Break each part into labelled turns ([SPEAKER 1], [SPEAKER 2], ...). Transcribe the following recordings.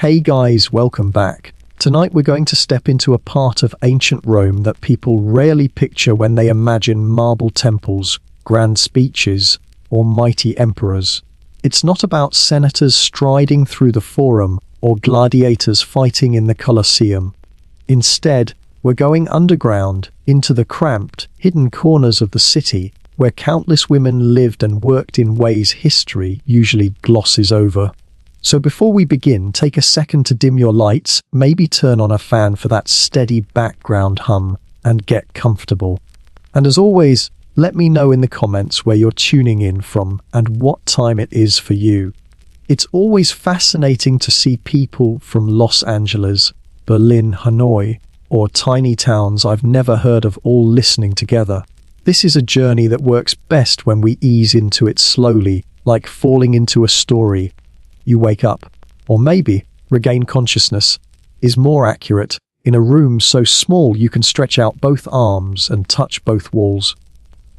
[SPEAKER 1] Hey guys, welcome back. Tonight we're going to step into a part of ancient Rome that people rarely picture when they imagine marble temples, grand speeches, or mighty emperors. It's not about senators striding through the Forum or gladiators fighting in the Colosseum. Instead, we're going underground into the cramped, hidden corners of the city where countless women lived and worked in ways history usually glosses over. So before we begin, take a second to dim your lights, maybe turn on a fan for that steady background hum, and get comfortable. And as always, let me know in the comments where you're tuning in from and what time it is for you. It's always fascinating to see people from Los Angeles, Berlin, Hanoi, or tiny towns I've never heard of all listening together. This is a journey that works best when we ease into it slowly, like falling into a story. You wake up, or maybe regain consciousness, is more accurate, in a room so small you can stretch out both arms and touch both walls.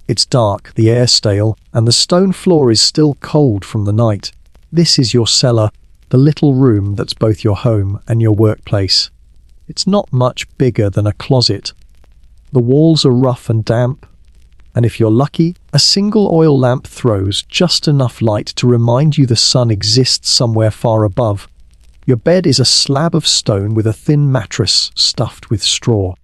[SPEAKER 1] It's dark, the air stale, and the stone floor is still cold from the night. This is your cellar, the little room that's both your home and your workplace. It's not much bigger than a closet. The walls are rough and damp, and if you're lucky, a single oil lamp throws just enough light to remind you the sun exists somewhere far above. Your bed is a slab of stone with a thin mattress stuffed with straw.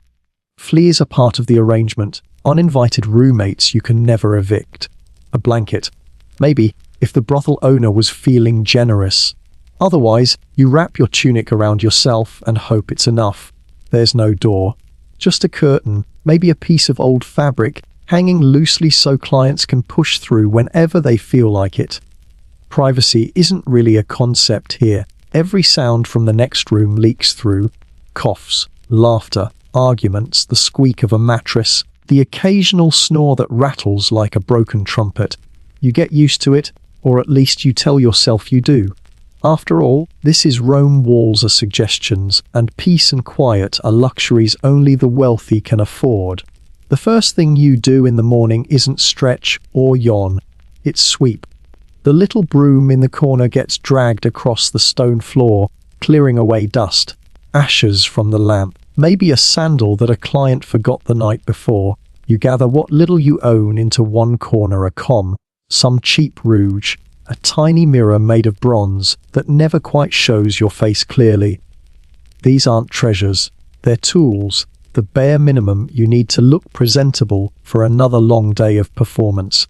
[SPEAKER 1] Fleas are part of the arrangement, uninvited roommates you can never evict. A blanket. Maybe, if the brothel owner was feeling generous. Otherwise, you wrap your tunic around yourself and hope it's enough. There's no door. Just a curtain, maybe a piece of old fabric, hanging loosely so clients can push through whenever they feel like it. Privacy isn't really a concept here. Every sound from the next room leaks through. Coughs, laughter, arguments, the squeak of a mattress, the occasional snore that rattles like a broken trumpet. You get used to it, or at least you tell yourself you do. After all, this is Rome. Walls are suggestions, and peace and quiet are luxuries only the wealthy can afford. The first thing you do in the morning isn't stretch or yawn, it's sweep. The little broom in the corner gets dragged across the stone floor, clearing away dust, ashes from the lamp, maybe a sandal that a client forgot the night before. You gather what little you own into one corner, a comb, some cheap rouge, a tiny mirror made of bronze that never quite shows your face clearly. These aren't treasures, they're tools. The bare minimum you need to look presentable for another long day of performance.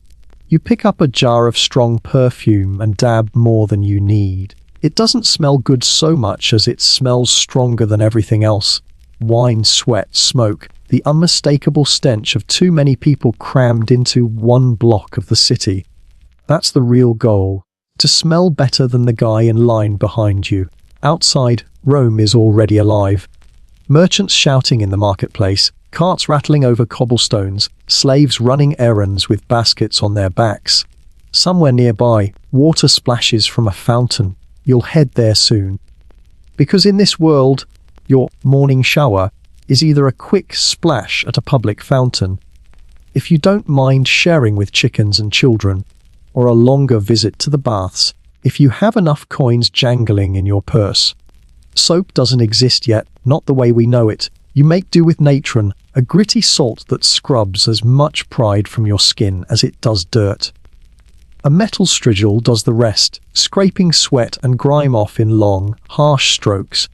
[SPEAKER 1] You pick up a jar of strong perfume and dab more than you need. It doesn't smell good so much as it smells stronger than everything else. Wine, sweat, smoke, the unmistakable stench of too many people crammed into one block of the city. That's the real goal, to smell better than the guy in line behind you. Outside, Rome is already alive. Merchants shouting in the marketplace, carts rattling over cobblestones, slaves running errands with baskets on their backs. Somewhere nearby, water splashes from a fountain. You'll head there soon. Because in this world, your morning shower is either a quick splash at a public fountain, if you don't mind sharing with chickens and children, or a longer visit to the baths, if you have enough coins jangling in your purse. Soap doesn't exist yet, not the way we know it. You make do with natron, a gritty salt that scrubs as much pride from your skin as it does dirt. A metal strigil does the rest, scraping sweat and grime off in long, harsh strokes.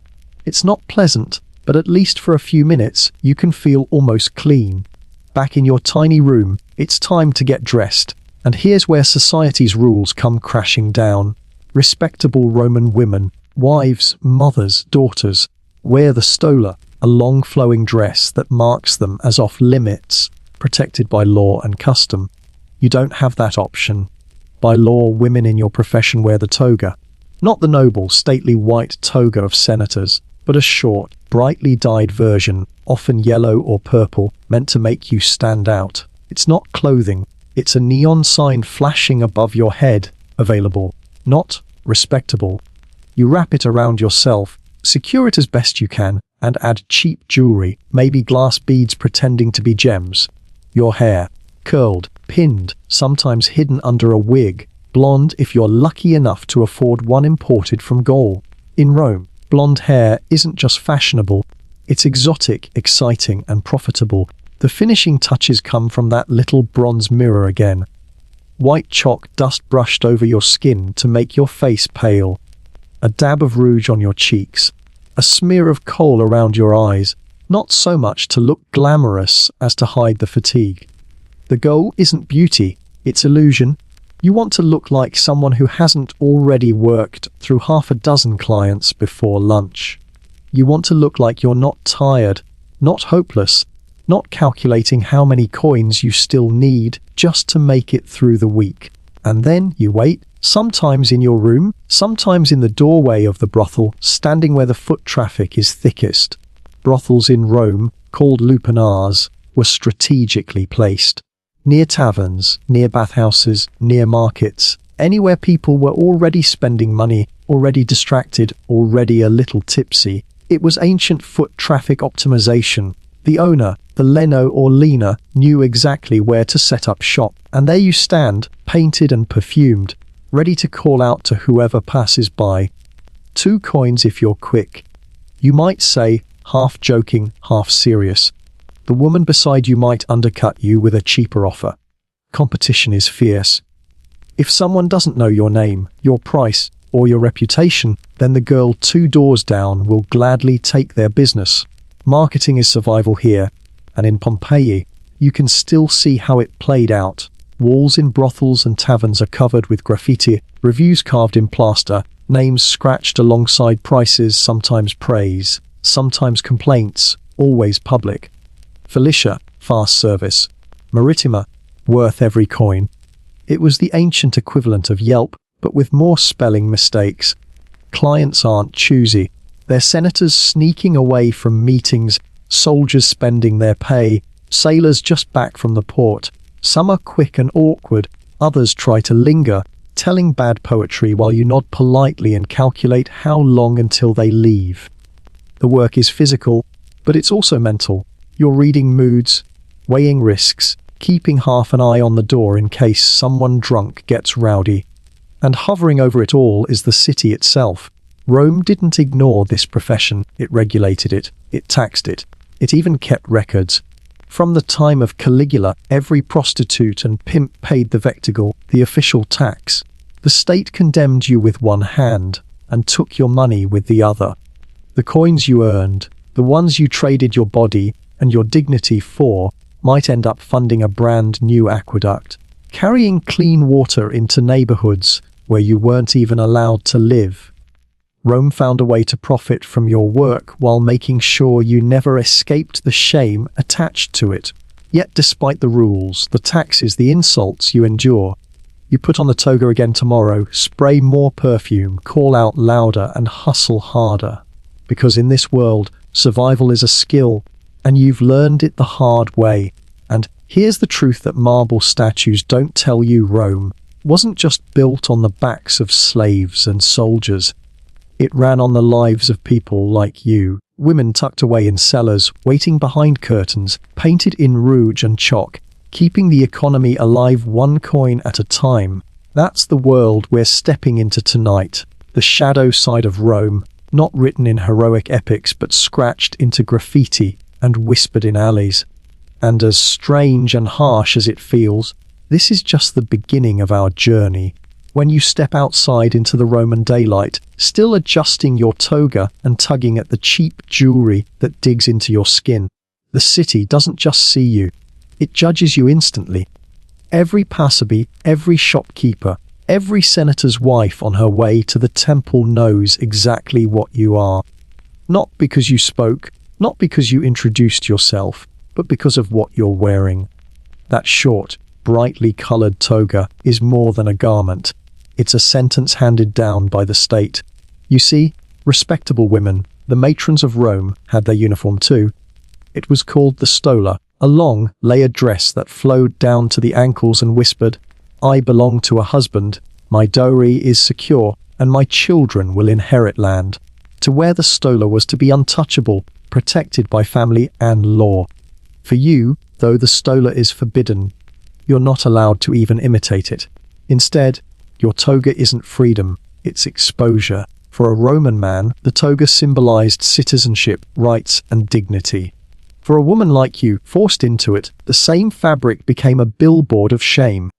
[SPEAKER 1] It's not pleasant, but at least for a few minutes, you can feel almost clean. Back in your tiny room, it's time to get dressed. And here's where society's rules come crashing down. Respectable Roman women, wives, mothers, daughters, wear the stola, a long flowing dress that marks them as off limits, protected by law and custom. You don't have that option. By law, women in your profession wear the toga. Not the noble, stately white toga of senators, but a short, brightly dyed version, often yellow or purple, meant to make you stand out. It's not clothing, it's a neon sign flashing above your head, available, not respectable. You wrap it around yourself, secure it as best you can, and add cheap jewelry, maybe glass beads pretending to be gems. Your hair, curled, pinned, sometimes hidden under a wig, blonde if you're lucky enough to afford one imported from Gaul. In Rome, Blonde hair isn't just fashionable, it's exotic, exciting, and profitable. The finishing touches come from that little bronze mirror again. White chalk dust brushed over your skin to make your face pale. A dab of rouge on your cheeks. A smear of kohl around your eyes, not so much to look glamorous as to hide the fatigue. The goal isn't beauty, it's illusion. You want to look like someone who hasn't already worked through half a dozen clients before lunch. You want to look like you're not tired, not hopeless, not calculating how many coins you still need just to make it through the week. And then you wait, sometimes in your room, sometimes in the doorway of the brothel, standing where the foot traffic is thickest. Brothels in Rome, called lupanars, were strategically placed. Near taverns, near bathhouses, near markets, anywhere people were already spending money, already distracted, already a little tipsy. It was ancient foot traffic optimization. The owner, the Leno or Lena, knew exactly where to set up shop, and there you stand, painted and perfumed, ready to call out to whoever passes by. 2 coins if you're quick. You might say, half joking, half serious. The woman beside you might undercut you with a cheaper offer. Competition is fierce. If someone doesn't know your name, your price, or your reputation, then the girl 2 doors down will gladly take their business. Marketing is survival here, and in Pompeii, you can still see how it played out. Walls in brothels and taverns are covered with graffiti, reviews carved in plaster, names scratched alongside prices, sometimes praise, sometimes complaints, always public. Felicia, fast service. Maritima, worth every coin. It was the ancient equivalent of Yelp, but with more spelling mistakes. Clients aren't choosy. They're senators sneaking away from meetings, soldiers spending their pay, sailors just back from the port. Some are quick and awkward, others try to linger, telling bad poetry while you nod politely and calculate how long until they leave. The work is physical, but it's also mental. You're reading moods, weighing risks, keeping half an eye on the door in case someone drunk gets rowdy. And hovering over it all is the city itself. Rome didn't ignore this profession, it regulated it, it taxed it, it even kept records. From the time of Caligula, every prostitute and pimp paid the vectigal, the official tax. The state condemned you with one hand and took your money with the other. The coins you earned, the ones you traded your body and your dignity for, might end up funding a brand new aqueduct, carrying clean water into neighborhoods where you weren't even allowed to live. Rome found a way to profit from your work while making sure you never escaped the shame attached to it. Yet despite the rules, the taxes, the insults you endure, you put on the toga again tomorrow, spray more perfume, call out louder and hustle harder. Because in this world, survival is a skill, and you've learned it the hard way. And here's the truth that marble statues don't tell you: Rome wasn't just built on the backs of slaves and soldiers. It ran on the lives of people like you, women tucked away in cellars, waiting behind curtains, painted in rouge and chalk, keeping the economy alive 1 coin at a time. That's the world we're stepping into tonight, the shadow side of Rome, not written in heroic epics but scratched into graffiti and whispered in alleys. And as strange and harsh as it feels, this is just the beginning of our journey. When you step outside into the Roman daylight, still adjusting your toga and tugging at the cheap jewelry that digs into your skin, the city doesn't just see you, it judges you instantly. Every passerby, every shopkeeper, every senator's wife on her way to the temple knows exactly what you are. Not because you spoke, not because you introduced yourself, but because of what you're wearing. That short, brightly colored toga is more than a garment. It's a sentence handed down by the state. You see, respectable women, the matrons of Rome, had their uniform too. It was called the stola, a long, layered dress that flowed down to the ankles and whispered, "I belong to a husband, my dowry is secure, and my children will inherit land." To wear the stola was to be untouchable, protected by family and law. For you, though the stola is forbidden, you're not allowed to even imitate it. Instead, your toga isn't freedom, it's exposure. For a Roman man, the toga symbolized citizenship, rights, and dignity. For a woman like you, forced into it, the same fabric became a billboard of shame.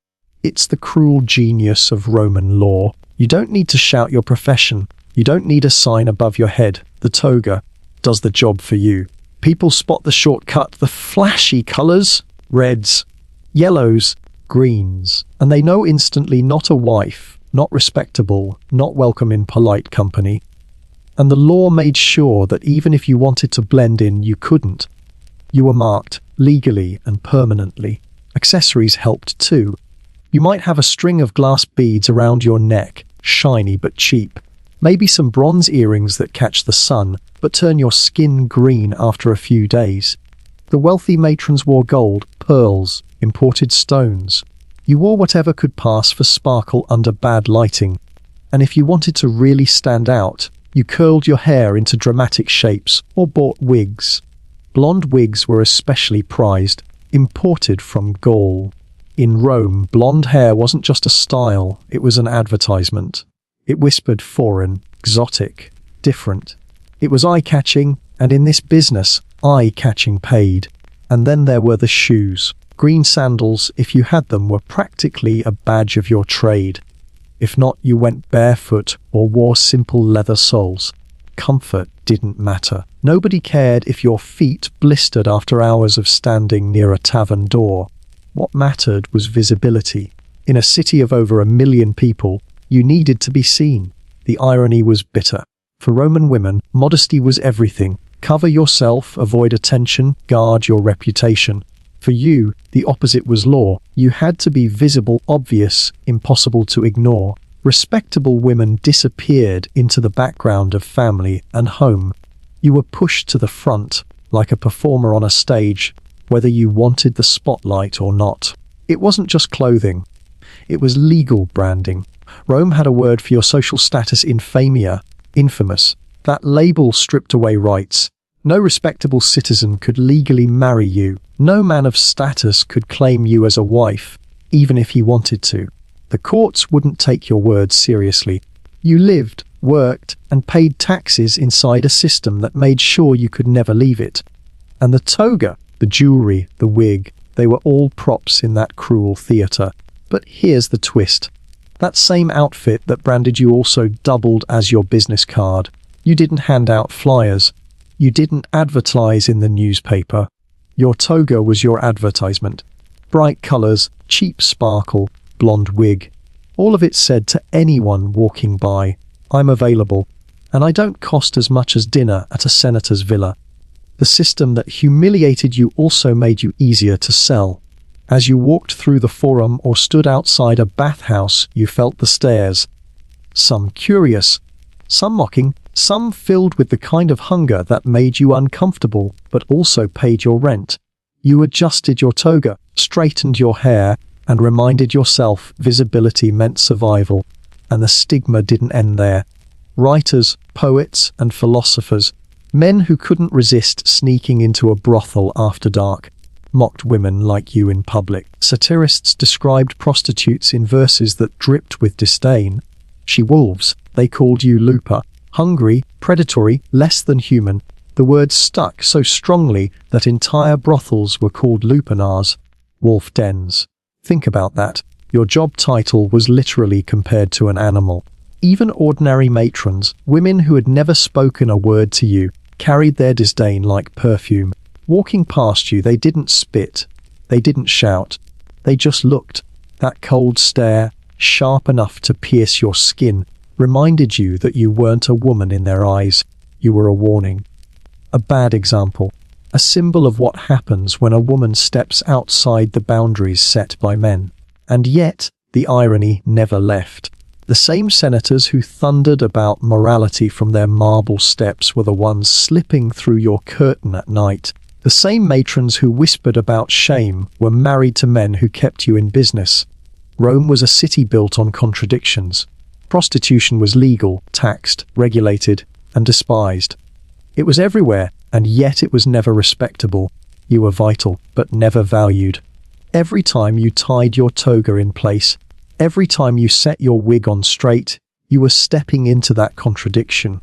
[SPEAKER 1] It's the cruel genius of Roman law. You don't need to shout your profession. You don't need a sign above your head. The toga does the job for you. People spot the shortcut, the flashy colors, reds, yellows, greens, and they know instantly not a wife, not respectable, not welcome in polite company. And the law made sure that even if you wanted to blend in, you couldn't. You were marked legally and permanently. Accessories helped too. You might have a string of glass beads around your neck, shiny but cheap. Maybe some bronze earrings that catch the sun, but turn your skin green after a few days. The wealthy matrons wore gold, pearls, imported stones. You wore whatever could pass for sparkle under bad lighting. And if you wanted to really stand out, you curled your hair into dramatic shapes or bought wigs. Blonde wigs were especially prized, imported from Gaul. In Rome, blonde hair wasn't just a style, it was an advertisement. It whispered foreign, exotic, different. It was eye-catching, and in this business, eye-catching paid. And then there were the shoes. Green sandals, if you had them, were practically a badge of your trade. If not, you went barefoot or wore simple leather soles. Comfort didn't matter. Nobody cared if your feet blistered after hours of standing near a tavern door. What mattered was visibility. In a city of over 1 million people, you needed to be seen. The irony was bitter. For Roman women, modesty was everything. Cover yourself, avoid attention, guard your reputation. For you, the opposite was law. You had to be visible, obvious, impossible to ignore. Respectable women disappeared into the background of family and home. You were pushed to the front, like a performer on a stage, whether you wanted the spotlight or not. It wasn't just clothing. It was legal branding. Rome had a word for your social status: infamia, infamous. That label stripped away rights. No respectable citizen could legally marry you. No man of status could claim you as a wife, even if he wanted to. The courts wouldn't take your words seriously. You lived, worked, and paid taxes inside a system that made sure you could never leave it. And the toga, the jewelry, the wig, they were all props in that cruel theatre. But here's the twist. That same outfit that branded you also doubled as your business card. You didn't hand out flyers. You didn't advertise in the newspaper. Your toga was your advertisement. Bright colours, cheap sparkle, blonde wig. All of it said to anyone walking by, I'm available, and I don't cost as much as dinner at a senator's villa. The system that humiliated you also made you easier to sell. As you walked through the forum or stood outside a bathhouse, you felt the stares. Some curious, some mocking, some filled with the kind of hunger that made you uncomfortable, but also paid your rent. You adjusted your toga, straightened your hair, and reminded yourself visibility meant survival. And the stigma didn't end there. Writers, poets, and philosophers, men who couldn't resist sneaking into a brothel after dark, mocked women like you in public. Satirists described prostitutes in verses that dripped with disdain. She-wolves, they called you lupa. Hungry, predatory, less than human. The word stuck so strongly that entire brothels were called lupanars, wolf dens. Think about that. Your job title was literally compared to an animal. Even ordinary matrons, women who had never spoken a word to you, carried their disdain like perfume. Walking past you, they didn't spit. They didn't shout. They just looked. That cold stare, sharp enough to pierce your skin, reminded you that you weren't a woman in their eyes. You were a warning. A bad example. A symbol of what happens when a woman steps outside the boundaries set by men. And yet, the irony never left. The same senators who thundered about morality from their marble steps were the ones slipping through your curtain at night. The same matrons who whispered about shame were married to men who kept you in business. Rome was a city built on contradictions. Prostitution was legal, taxed, regulated, and despised. It was everywhere, and yet it was never respectable. You were vital, but never valued. Every time you tied your toga in place, every time you set your wig on straight, You were stepping into that contradiction.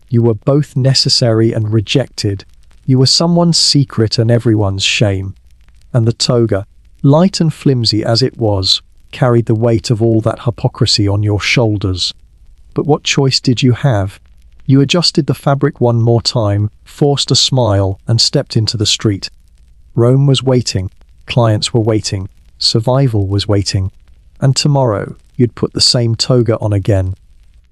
[SPEAKER 1] You were both necessary and rejected. You were someone's secret and everyone's shame. And the toga, light and flimsy as it was, carried the weight of all that hypocrisy on your shoulders. But what choice did you have? You adjusted the fabric one more time, forced a smile, and stepped into the street. Rome was waiting, clients were waiting, survival was waiting, and tomorrow you'd put the same toga on again.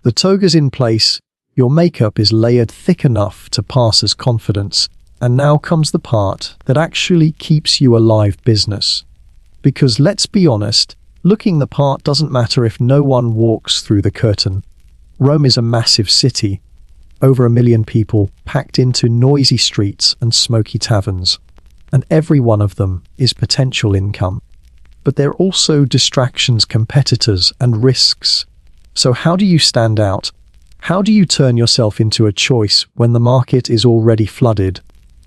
[SPEAKER 1] The toga's in place, your makeup is layered thick enough to pass as confidence, and now comes the part that actually keeps you alive business. Because let's be honest, looking the part doesn't matter if no one walks through the curtain. Rome is a massive city, over 1 million people packed into noisy streets and smoky taverns, and every one of them is potential income. But they're also distractions, competitors, and risks. So how do you stand out? How do you turn yourself into a choice when the market is already flooded?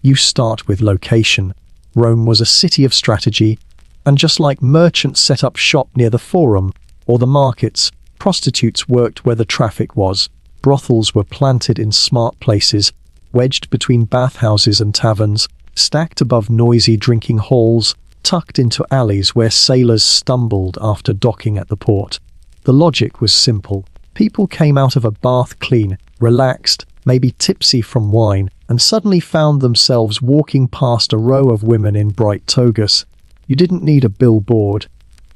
[SPEAKER 1] You start with location. Rome was a city of strategy, and just like merchants set up shop near the forum or the markets, prostitutes worked where the traffic was. Brothels were planted in smart places, wedged between bathhouses and taverns, stacked above noisy drinking halls, tucked into alleys where sailors stumbled after docking at the port. The logic was simple. People came out of a bath clean, relaxed, maybe tipsy from wine, and suddenly found themselves walking past a row of women in bright togas. You didn't need a billboard.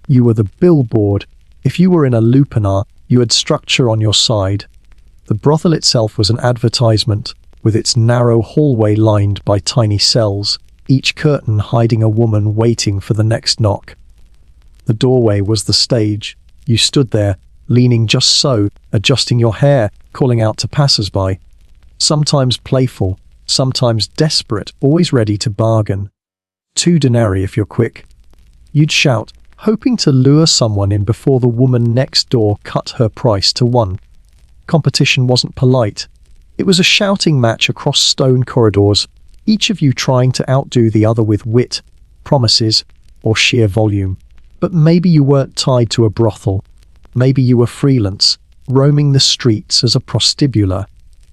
[SPEAKER 1] You were the billboard. If you were in a lupanar, you had structure on your side. The brothel itself was an advertisement, with its narrow hallway lined by tiny cells, each curtain hiding a woman waiting for the next knock. The doorway was the stage. You stood there, leaning just so, adjusting your hair, calling out to passers-by. Sometimes playful, sometimes desperate, always ready to bargain. 2 denarii if you're quick. You'd shout, hoping to lure someone in before the woman next door cut her price to 1. Competition wasn't polite. It was a shouting match across stone corridors, each of you trying to outdo the other with wit, promises, or sheer volume. But maybe you weren't tied to a brothel. Maybe you were freelance, roaming the streets as a prostibula.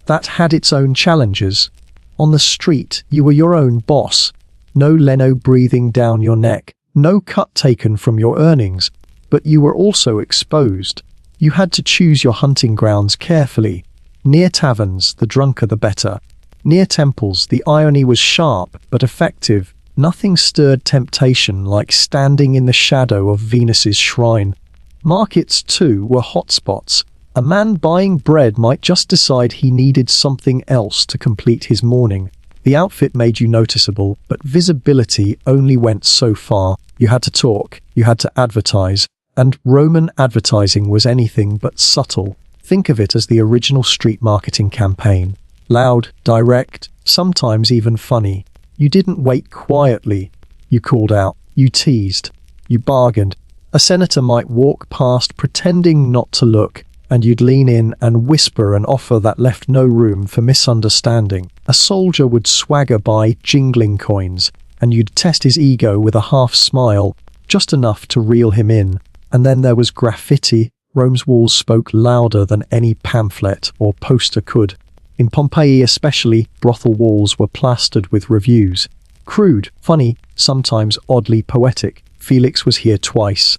[SPEAKER 1] That had its own challenges. On the street, you were your own boss. No leno breathing down your neck, no cut taken from your earnings, but you were also exposed. You had to choose your hunting grounds carefully. Near taverns, the drunker the better. Near temples, the irony was sharp but effective. Nothing stirred temptation like standing in the shadow of Venus's shrine. Markets, too, were hotspots. A man buying bread might just decide he needed something else to complete his morning. The outfit made you noticeable, but visibility only went so far. You had to talk, you had to advertise, and Roman advertising was anything but subtle. Think of it as the original street marketing campaign. Loud, direct, sometimes even funny. You didn't wait quietly. You called out, you teased, you bargained. A senator might walk past pretending not to look, and you'd lean in and whisper an offer that left no room for misunderstanding. A soldier would swagger by jingling coins, and you'd test his ego with a half smile, just enough to reel him in. And then there was graffiti. Rome's walls spoke louder than any pamphlet or poster could. In Pompeii especially, brothel walls were plastered with reviews. Crude, funny, sometimes oddly poetic. Felix was here twice.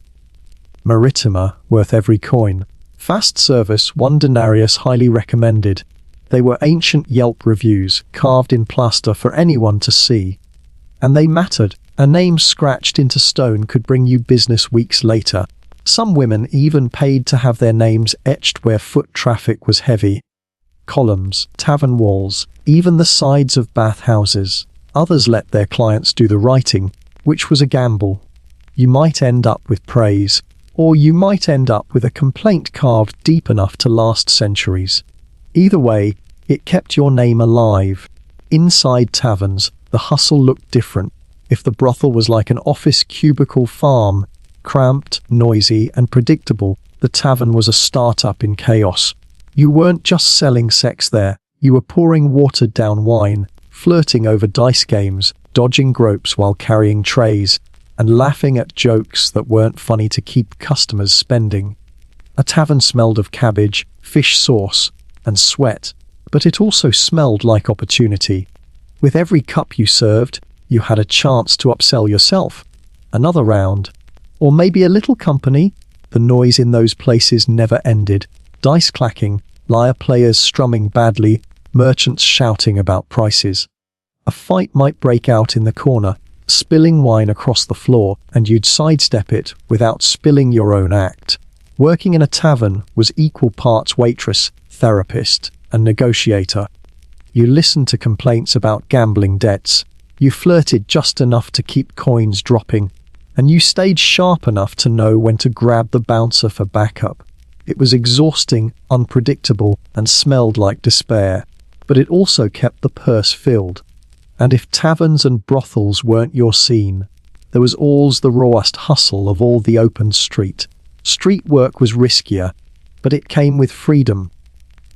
[SPEAKER 1] Maritima, worth every coin. Fast service, 1 denarius, highly recommended. They were ancient Yelp reviews, carved in plaster for anyone to see. And they mattered. A name scratched into stone could bring you business weeks later. Some women even paid to have their names etched where foot traffic was heavy. Columns, tavern walls, even the sides of bathhouses. Others let their clients do the writing, which was a gamble. You might end up with praise, or you might end up with a complaint carved deep enough to last centuries. Either way, it kept your name alive. Inside taverns, the hustle looked different. If the brothel was like an office cubicle farm, cramped, noisy, and predictable, the tavern was a startup in chaos. You weren't just selling sex there, you were pouring watered-down wine, flirting over dice games, dodging gropes while carrying trays, and laughing at jokes that weren't funny to keep customers spending. A tavern smelled of cabbage, fish sauce, and sweat, but it also smelled like opportunity. With every cup you served, you had a chance to upsell yourself. Another round. Or maybe a little company. The noise in those places never ended. Dice clacking, lyre players strumming badly, merchants shouting about prices. A fight might break out in the corner, spilling wine across the floor, and you'd sidestep it without spilling your own act. Working in a tavern was equal parts waitress, therapist, and negotiator. You listened to complaints about gambling debts. You flirted just enough to keep coins dropping, and you stayed sharp enough to know when to grab the bouncer for backup. It was exhausting, unpredictable, and smelled like despair, but it also kept the purse filled. And if taverns and brothels weren't your scene, there was always the rawest hustle of all the open street. Street work was riskier, but it came with freedom.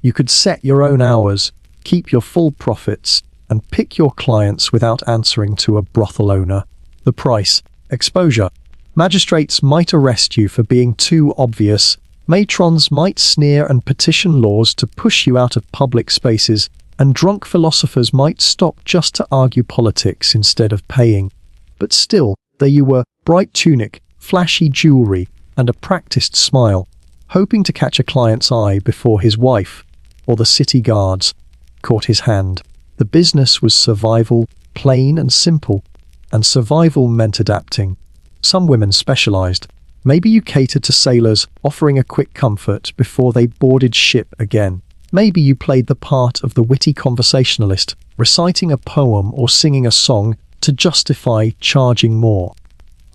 [SPEAKER 1] You could set your own hours, keep your full profits, and pick your clients without answering to a brothel owner. The price: exposure. Magistrates might arrest you for being too obvious. Matrons might sneer and petition laws to push you out of public spaces, and drunk philosophers might stop just to argue politics instead of paying. But still, there you were, bright tunic, flashy jewelry, and a practiced smile, hoping to catch a client's eye before his wife, or the city guards, caught his hand. The business was survival, plain and simple, and survival meant adapting. Some women specialized. Maybe you catered to sailors, offering a quick comfort before they boarded ship again. Maybe you played the part of the witty conversationalist, reciting a poem or singing a song to justify charging more.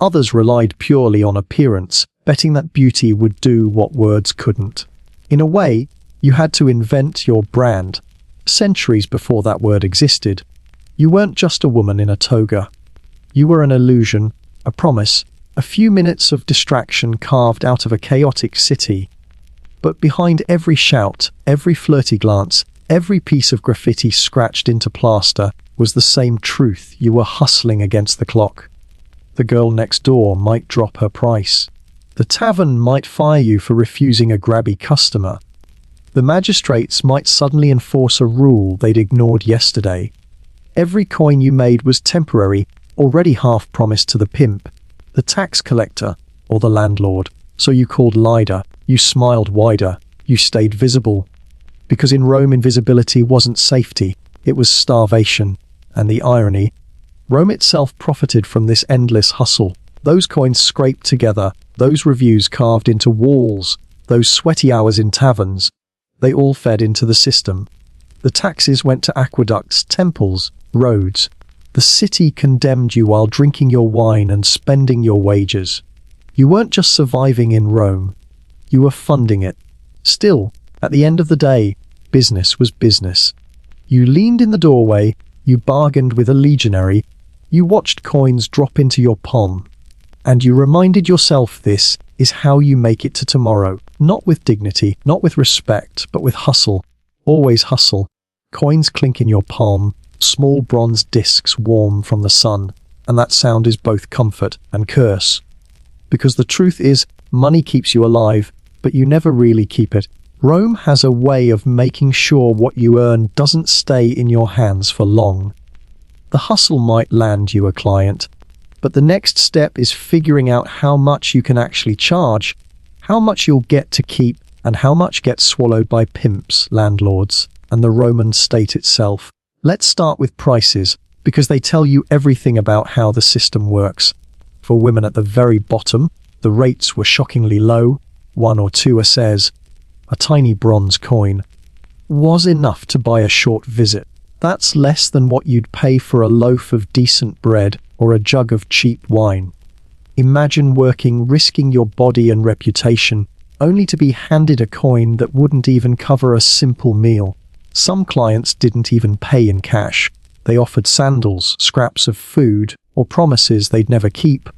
[SPEAKER 1] Others relied purely on appearance, betting that beauty would do what words couldn't. In a way, you had to invent your brand. Centuries before that word existed, you weren't just a woman in a toga. You were an illusion, a promise, a few minutes of distraction carved out of a chaotic city. But behind every shout, every flirty glance, every piece of graffiti scratched into plaster was the same truth: you were hustling against the clock. The girl next door might drop her price. The tavern might fire you for refusing a grabby customer. The magistrates might suddenly enforce a rule they'd ignored yesterday. Every coin you made was temporary, already half promised to the pimp, the tax collector, or the landlord. So you called Lida, you smiled wider, you stayed visible. Because in Rome invisibility wasn't safety, it was starvation. And the irony, Rome itself profited from this endless hustle. Those coins scraped together, those reviews carved into walls, those sweaty hours in taverns, they all fed into the system. The taxes went to aqueducts, temples, roads. The city condemned you while drinking your wine and spending your wages. You weren't just surviving in Rome, you were funding it. Still, at the end of the day, business was business. You leaned in the doorway, you bargained with a legionary, you watched coins drop into your palm. And you reminded yourself this is how you make it to tomorrow. Not with dignity, not with respect, but with hustle. Always hustle. Coins clink in your palm, small bronze discs warm from the sun, and that sound is both comfort and curse. Because the truth is, money keeps you alive, but you never really keep it. Rome has a way of making sure what you earn doesn't stay in your hands for long. The hustle might land you a client, but the next step is figuring out how much you can actually charge, how much you'll get to keep, and how much gets swallowed by pimps, landlords, and the Roman state itself. Let's start with prices, because they tell you everything about how the system works. For women at the very bottom, the rates were shockingly low. 1 or 2 asses, a tiny bronze coin, was enough to buy a short visit. That's less than what you'd pay for a loaf of decent bread or a jug of cheap wine. Imagine working, risking your body and reputation, only to be handed a coin that wouldn't even cover a simple meal. Some clients didn't even pay in cash. They offered sandals, scraps of food, or promises they'd never keep.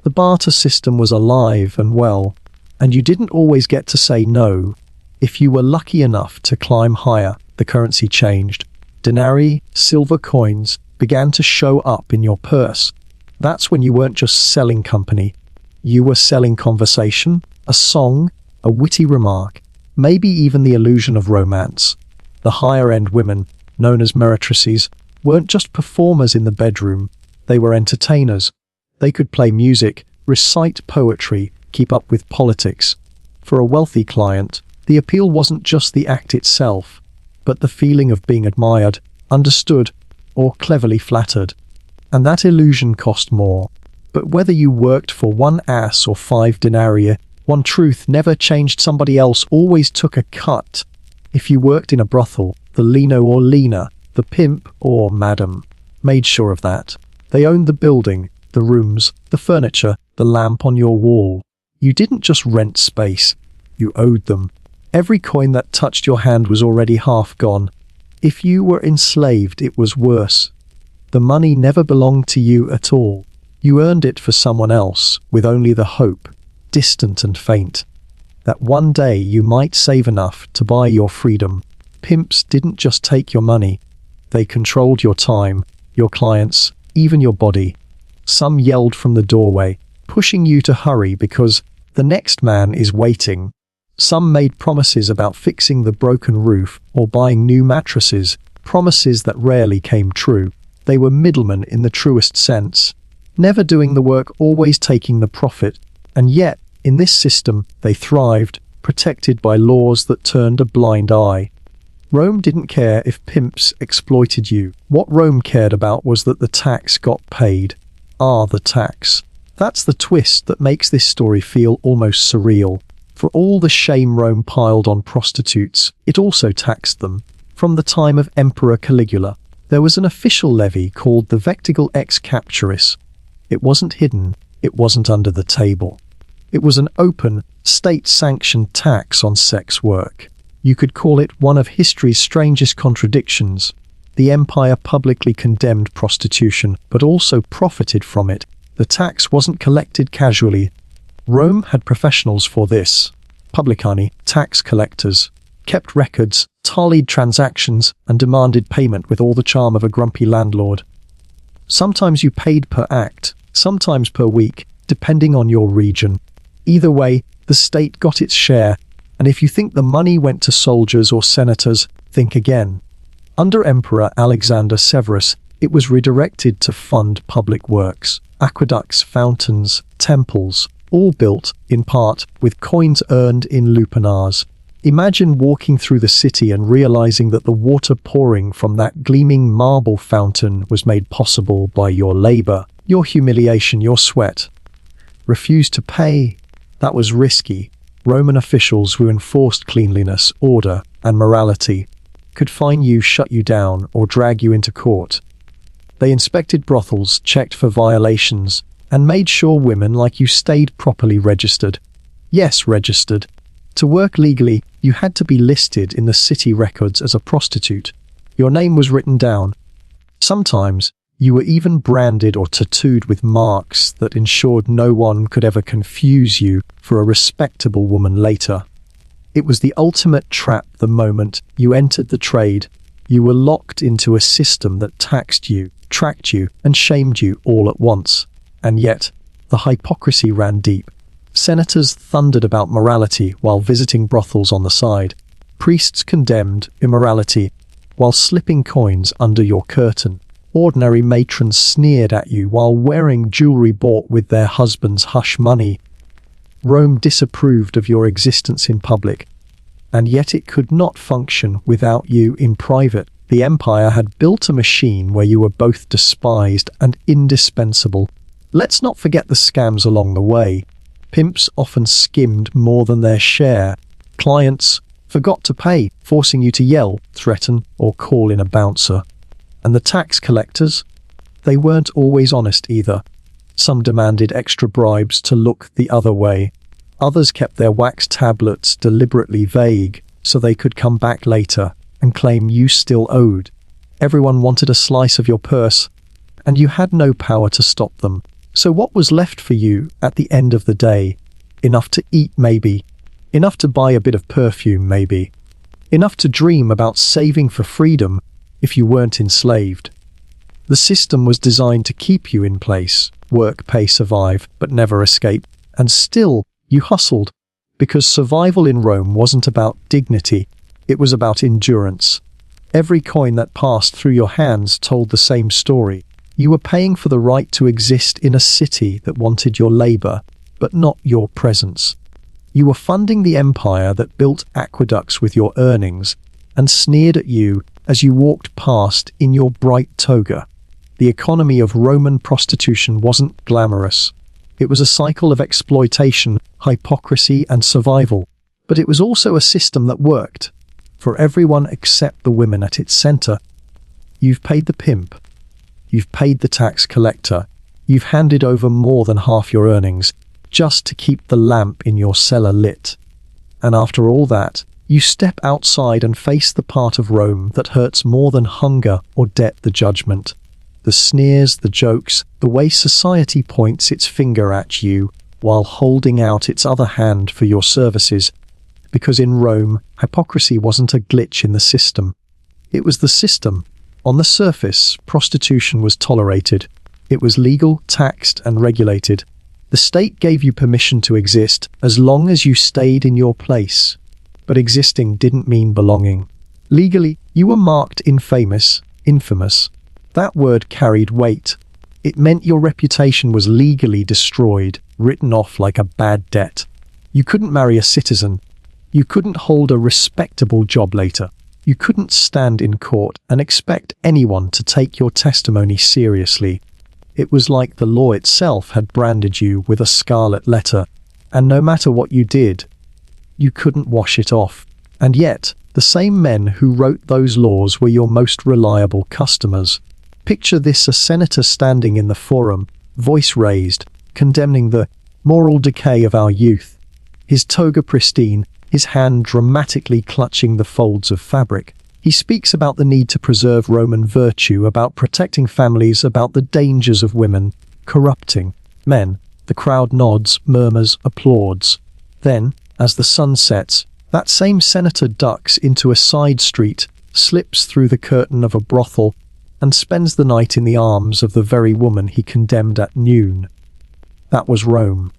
[SPEAKER 1] The barter system was alive and well, and you didn't always get to say no. If you were lucky enough to climb higher, the currency changed. Denarii, silver coins, began to show up in your purse. That's when you weren't just selling company. You were selling conversation, a song, a witty remark. maybe even the illusion of romance. The higher-end women, known as meretrices, weren't just performers in the bedroom, they were entertainers. They could play music, recite poetry, keep up with politics. For a wealthy client, the appeal wasn't just the act itself, but the feeling of being admired, understood, or cleverly flattered. And that illusion cost more. But whether you worked for 1 ass or 5 denarii, one truth never changed. Somebody else always took a cut. If you worked in a brothel, the lino or lena, the pimp or madam, made sure of that. They owned the building, the rooms, the furniture, the lamp on your wall. You didn't just rent space, you owed them. Every coin that touched your hand was already half gone. If you were enslaved, it was worse. The money never belonged to you at all. You earned it for someone else, with only the hope, distant and faint, that one day you might save enough to buy your freedom. Pimps didn't just take your money. They controlled your time, your clients, even your body. Some yelled from the doorway, pushing you to hurry because the next man is waiting. Some made promises about fixing the broken roof or buying new mattresses, promises that rarely came true. They were middlemen in the truest sense, never doing the work, always taking the profit. And yet, in this system, they thrived, protected by laws that turned a blind eye. Rome didn't care if pimps exploited you. What Rome cared about was that the tax got paid. The tax. That's the twist that makes this story feel almost surreal. For all the shame Rome piled on prostitutes, it also taxed them. From the time of Emperor Caligula, there was an official levy called the vectigel ex capturis. It wasn't hidden, it wasn't under the table. It was an open, state-sanctioned tax on sex work. You could call it one of history's strangest contradictions. The empire publicly condemned prostitution, but also profited from it. The tax wasn't collected casually. Rome had professionals for this. Publicani, tax collectors, kept records, tallied transactions, and demanded payment with all the charm of a grumpy landlord. Sometimes you paid per act, sometimes per week, depending on your region. Either way, the state got its share, and if you think the money went to soldiers or senators, think again. Under Emperor Alexander Severus, it was redirected to fund public works, aqueducts, fountains, temples, all built, in part, with coins earned in lupanars. Imagine walking through the city and realizing that the water pouring from that gleaming marble fountain was made possible by your labor, your humiliation, your sweat. Refuse to pay? That was risky. Roman officials who enforced cleanliness, order, and morality could fine you, shut you down, or drag you into court. They inspected brothels, checked for violations, and made sure women like you stayed properly registered. Yes, registered. To work legally, you had to be listed in the city records as a prostitute. Your name was written down. Sometimes, you were even branded or tattooed with marks that ensured no one could ever confuse you for a respectable woman later. It was the ultimate trap the moment you entered the trade. You were locked into a system that taxed you, tracked you, and shamed you all at once. And yet, the hypocrisy ran deep. Senators thundered about morality while visiting brothels on the side. Priests condemned immorality while slipping coins under your curtain. Ordinary matrons sneered at you while wearing jewelry bought with their husband's hush money. Rome disapproved of your existence in public, and yet it could not function without you in private. The empire had built a machine where you were both despised and indispensable. Let's not forget the scams along the way. Pimps often skimmed more than their share. Clients forgot to pay, forcing you to yell, threaten, or call in a bouncer. And the tax collectors? They weren't always honest either. Some demanded extra bribes to look the other way. Others kept their wax tablets deliberately vague so they could come back later and claim you still owed. Everyone wanted a slice of your purse, and you had no power to stop them. So what was left for you at the end of the day? Enough to eat, maybe. Enough to buy a bit of perfume, maybe. Enough to dream about saving for freedom if you weren't enslaved. The system was designed to keep you in place, work, pay, survive, but never escape. And still, you hustled. Because survival in Rome wasn't about dignity, it was about endurance. Every coin that passed through your hands told the same story. You were paying for the right to exist in a city that wanted your labor, but not your presence. You were funding the empire that built aqueducts with your earnings and sneered at you as you walked past in your bright toga. The economy of Roman prostitution wasn't glamorous. It was a cycle of exploitation, hypocrisy, and survival. But it was also a system that worked. For everyone except the women at its center. You've paid the pimp. You've paid the tax collector. You've handed over more than half your earnings just to keep the lamp in your cellar lit. And after all that, you step outside and face the part of Rome that hurts more than hunger or debt, the judgment. The sneers, the jokes, the way society points its finger at you while holding out its other hand for your services. Because in Rome, hypocrisy wasn't a glitch in the system. It was the system. On the surface, prostitution was tolerated. It was legal, taxed, and regulated. The state gave you permission to exist as long as you stayed in your place. But existing didn't mean belonging. Legally, you were marked infamous. That word carried weight. It meant your reputation was legally destroyed, written off like a bad debt. You couldn't marry a citizen. You couldn't hold a respectable job later. You couldn't stand in court and expect anyone to take your testimony seriously. It was like the law itself had branded you with a scarlet letter, and no matter what you did, you couldn't wash it off. And yet, the same men who wrote those laws were your most reliable customers. Picture this: a senator standing in the forum, voice raised, condemning the moral decay of our youth. His toga pristine, his hand dramatically clutching the folds of fabric. He speaks about the need to preserve Roman virtue, about protecting families, about the dangers of women corrupting men. The crowd nods, murmurs, applauds. Then, as the sun sets, that same senator ducks into a side street, slips through the curtain of a brothel, and spends the night in the arms of the very woman he condemned at noon. That was Rome.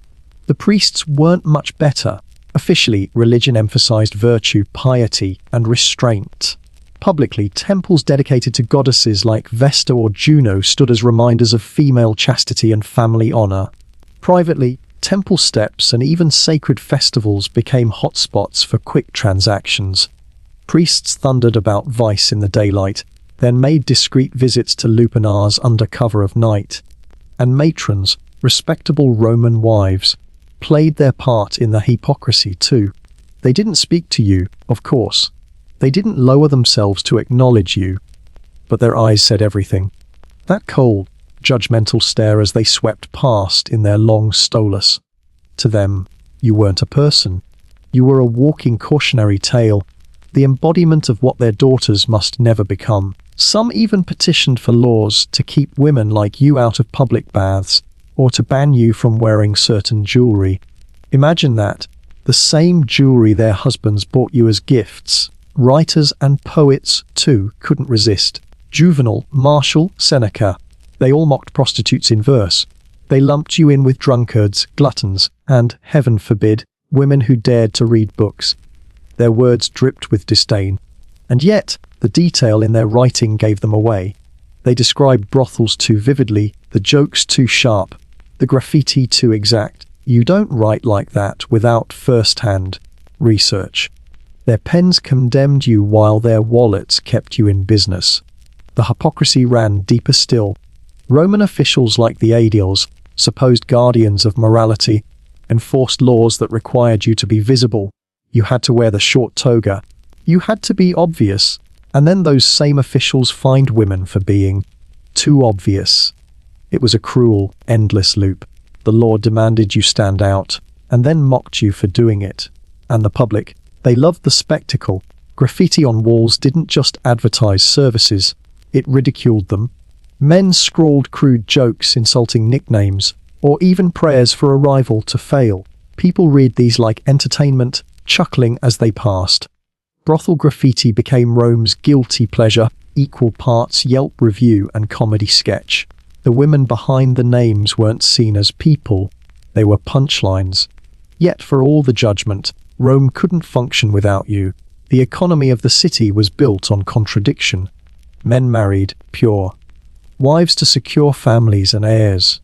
[SPEAKER 1] The priests weren't much better. Officially, religion emphasized virtue, piety, and restraint. Publicly, temples dedicated to goddesses like Vesta or Juno stood as reminders of female chastity and family honor. Privately, temple steps and even sacred festivals became hotspots for quick transactions. Priests thundered about vice in the daylight, then made discreet visits to lupanars under cover of night. And matrons, respectable Roman wives, played their part in the hypocrisy too. They didn't speak to you, of course. They didn't lower themselves to acknowledge you. But their eyes said everything. That cold, judgmental stare as they swept past in their long stolus. To them, you weren't a person. You were a walking cautionary tale, the embodiment of what their daughters must never become. Some even petitioned for laws to keep women like you out of public baths, or to ban you from wearing certain jewelry. Imagine that. The same jewelry their husbands bought you as gifts. Writers and poets, too, couldn't resist. Juvenal, Martial, Seneca. They all mocked prostitutes in verse. They lumped you in with drunkards, gluttons, and, heaven forbid, women who dared to read books. Their words dripped with disdain. And yet, the detail in their writing gave them away. They described brothels too vividly, the jokes too sharp, the graffiti too exact. You don't write like that without first-hand research. Their pens condemned you while their wallets kept you in business. The hypocrisy ran deeper still. Roman officials like the aediles, supposed guardians of morality, enforced laws that required you to be visible. You had to wear the short toga. You had to be obvious. And then those same officials fined women for being too obvious. It was a cruel, endless loop. The law demanded you stand out, and then mocked you for doing it. And the public, they loved the spectacle. Graffiti on walls didn't just advertise services, it ridiculed them. Men scrawled crude jokes, insulting nicknames, or even prayers for a rival to fail. People read these like entertainment, chuckling as they passed. Brothel graffiti became Rome's guilty pleasure, equal parts Yelp review and comedy sketch. The women behind the names weren't seen as people, they were punchlines. Yet for all the judgment, Rome couldn't function without you. The economy of the city was built on contradiction. Men married, pure. Wives to secure families and heirs.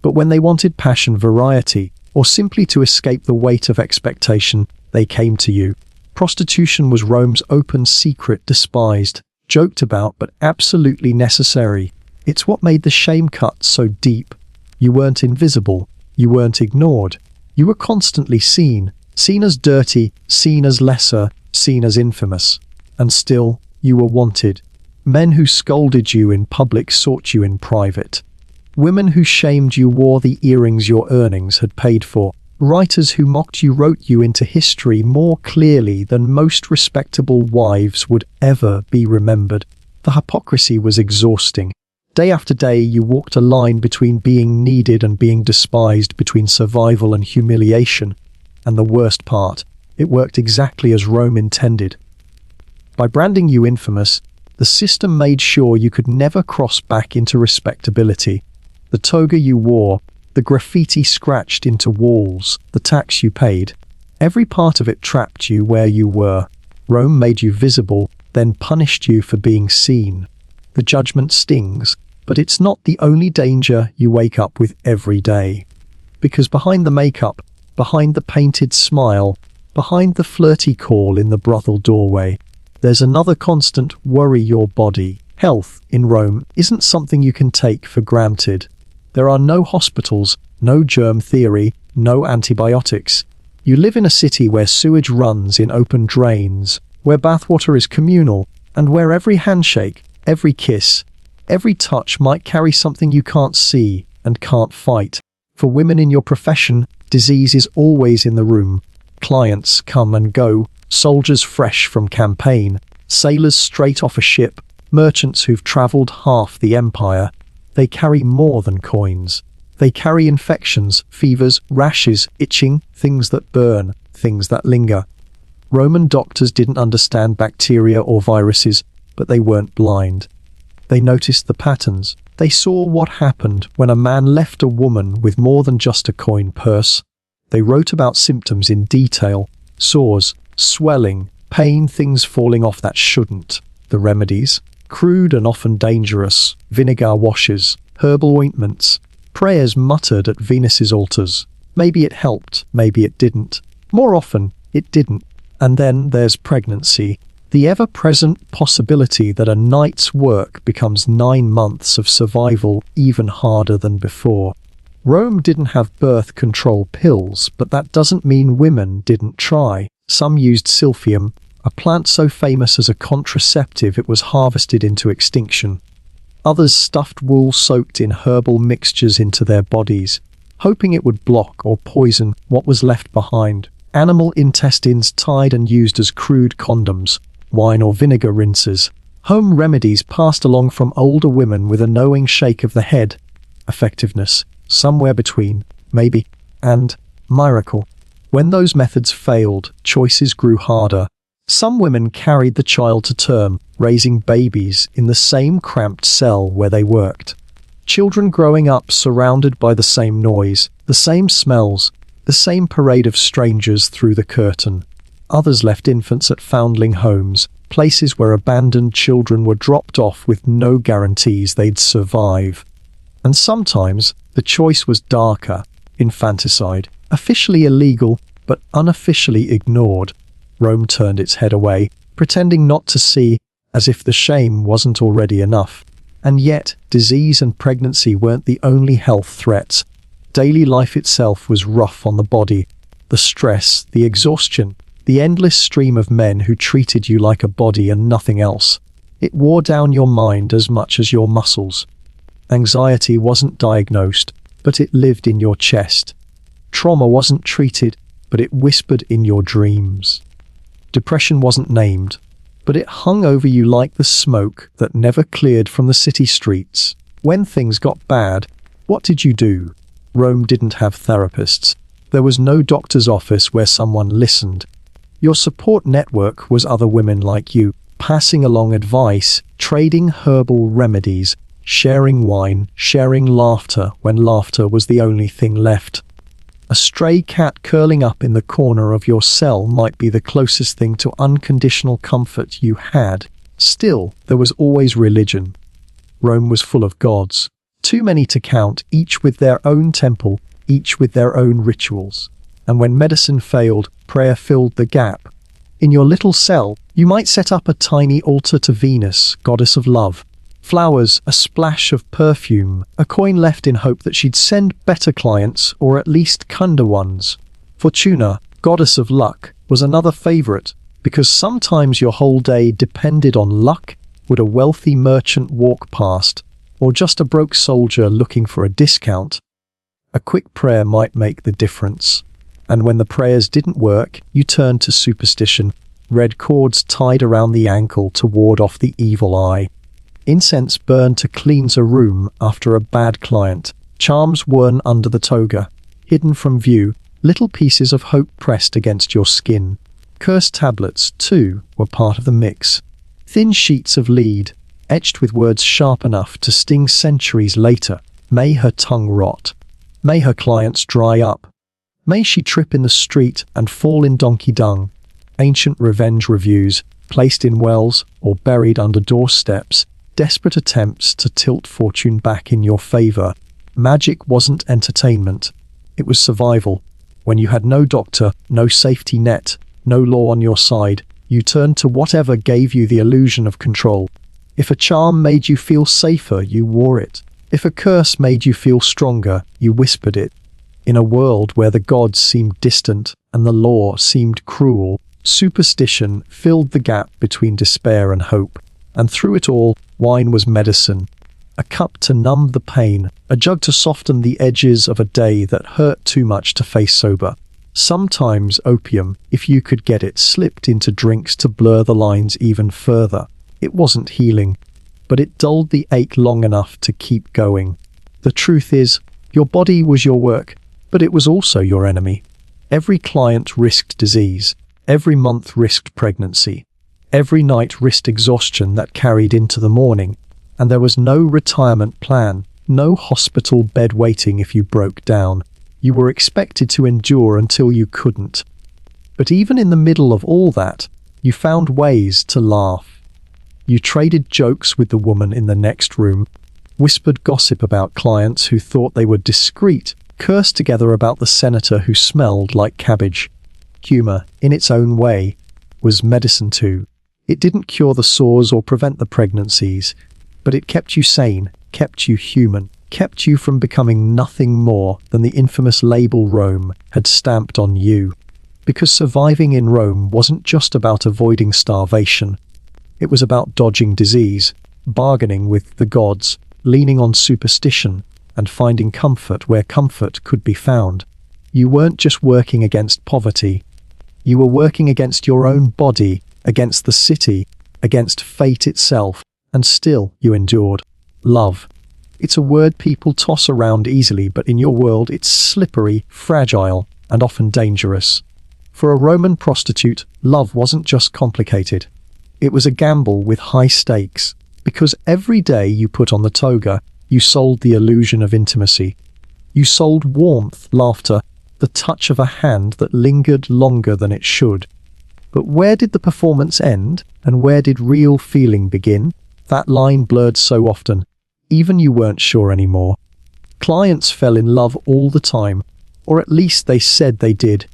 [SPEAKER 1] But when they wanted passion, variety, or simply to escape the weight of expectation, they came to you. Prostitution was Rome's open secret, despised, joked about, but absolutely necessary. It's what made the shame cut so deep. You weren't invisible. You weren't ignored. You were constantly seen as dirty, seen as lesser, seen as infamous. And still, you were wanted. Men who scolded you in public sought you in private. Women who shamed you wore the earrings your earnings had paid for. Writers who mocked you wrote you into history more clearly than most respectable wives would ever be remembered. The hypocrisy was exhausting. Day after day, you walked a line between being needed and being despised, between survival and humiliation. And the worst part, it worked exactly as Rome intended. By branding you infamous, the system made sure you could never cross back into respectability. The toga you wore, the graffiti scratched into walls, the tax you paid, every part of it trapped you where you were. Rome made you visible, then punished you for being seen. The judgment stings, but it's not the only danger you wake up with every day. Because behind the makeup, behind the painted smile, behind the flirty call in the brothel doorway, there's another constant: worry your body. Health in Rome isn't something you can take for granted. There are no hospitals, no germ theory, no antibiotics. You live in a city where sewage runs in open drains, where bathwater is communal, and where every handshake, every kiss, every touch might carry something you can't see and can't fight. For women in your profession, disease is always in the room. Clients come and go, soldiers fresh from campaign, sailors straight off a ship, merchants who've travelled half the empire. They carry more than coins. They carry infections, fevers, rashes, itching, things that burn, things that linger. Roman doctors didn't understand bacteria or viruses, but they weren't blind. They noticed the patterns. They saw what happened when a man left a woman with more than just a coin purse. They wrote about symptoms in detail: sores, swelling, pain, things falling off that shouldn't. The remedies: crude and often dangerous, vinegar washes, herbal ointments, prayers muttered at Venus's altars. Maybe it helped, maybe it didn't. More often, it didn't. And then there's pregnancy, the ever-present possibility that a night's work becomes 9 months of survival, even harder than before. Rome didn't have birth control pills, but that doesn't mean women didn't try. Some used silphium, a plant so famous as a contraceptive it was harvested into extinction. Others stuffed wool soaked in herbal mixtures into their bodies, hoping it would block or poison what was left behind. Animal intestines tied and used as crude condoms, wine or vinegar rinses. Home remedies passed along from older women with a knowing shake of the head. Effectiveness, somewhere between, maybe, and miracle. When those methods failed, choices grew harder. Some women carried the child to term, raising babies in the same cramped cell where they worked. Children growing up surrounded by the same noise, the same smells, the same parade of strangers through the curtain. Others left infants at foundling homes, places where abandoned children were dropped off with no guarantees they'd survive. And sometimes the choice was darker: infanticide, officially illegal but unofficially ignored. Rome turned its head away, pretending not to see, as if the shame wasn't already enough. And yet, disease and pregnancy weren't the only health threats. Daily life itself was rough on the body. The stress, the exhaustion, the endless stream of men who treated you like a body and nothing else. It wore down your mind as much as your muscles. Anxiety wasn't diagnosed, but it lived in your chest. Trauma wasn't treated, but it whispered in your dreams. Depression wasn't named, but it hung over you like the smoke that never cleared from the city streets. When things got bad, what did you do? Rome didn't have therapists. There was no doctor's office where someone listened. Your support network was other women like you, passing along advice, trading herbal remedies, sharing wine, sharing laughter when laughter was the only thing left. A stray cat curling up in the corner of your cell might be the closest thing to unconditional comfort you had. Still, there was always religion. Rome was full of gods, too many to count, each with their own temple, each with their own rituals. And when medicine failed, prayer filled the gap. In your little cell, you might set up a tiny altar to Venus, goddess of love. Flowers, a splash of perfume, a coin left in hope that she'd send better clients, or at least kinder ones. Fortuna, goddess of luck, was another favorite, because sometimes your whole day depended on luck. Would a wealthy merchant walk past, or just a broke soldier looking for a discount? A quick prayer might make the difference. And when the prayers didn't work, you turned to superstition, red cords tied around the ankle to ward off the evil eye. Incense burned to cleanse a room after a bad client, charms worn under the toga, hidden from view, little pieces of hope pressed against your skin. Curse tablets, too, were part of the mix. Thin sheets of lead, etched with words sharp enough to sting centuries later. May her tongue rot. May her clients dry up. May she trip in the street and fall in donkey dung. Ancient revenge reviews, placed in wells or buried under doorsteps, desperate attempts to tilt fortune back in your favor. Magic wasn't entertainment. It was survival. When you had no doctor, no safety net, no law on your side, you turned to whatever gave you the illusion of control. If a charm made you feel safer, you wore it. If a curse made you feel stronger, you whispered it. In a world where the gods seemed distant and the law seemed cruel, superstition filled the gap between despair and hope. And through it all, wine was medicine. A cup to numb the pain, a jug to soften the edges of a day that hurt too much to face sober. Sometimes opium, if you could get it, slipped into drinks to blur the lines even further. It wasn't healing, but it dulled the ache long enough to keep going. The truth is, your body was your work, but it was also your enemy. Every client risked disease. Every month risked pregnancy. Every night risked exhaustion that carried into the morning. And there was no retirement plan, no hospital bed waiting if you broke down. You were expected to endure until you couldn't. But even in the middle of all that, you found ways to laugh. You traded jokes with the woman in the next room, whispered gossip about clients who thought they were discreet, cursed together about the senator who smelled like cabbage. Humor, in its own way, was medicine too. It didn't cure the sores or prevent the pregnancies, but it kept you sane, kept you human, kept you from becoming nothing more than the infamous label Rome had stamped on you. Because surviving in Rome wasn't just about avoiding starvation. It was about dodging disease, bargaining with the gods, leaning on superstition, and finding comfort where comfort could be found. You weren't just working against poverty. You were working against your own body, against the city, against fate itself, and still you endured. Love. It's a word people toss around easily, but in your world it's slippery, fragile, and often dangerous. For a Roman prostitute, love wasn't just complicated. It was a gamble with high stakes, because every day you put on the toga, you sold the illusion of intimacy. You sold warmth, laughter, the touch of a hand that lingered longer than it should. But where did the performance end, and where did real feeling begin? That line blurred so often, even you weren't sure anymore. Clients fell in love all the time, or at least they said they did.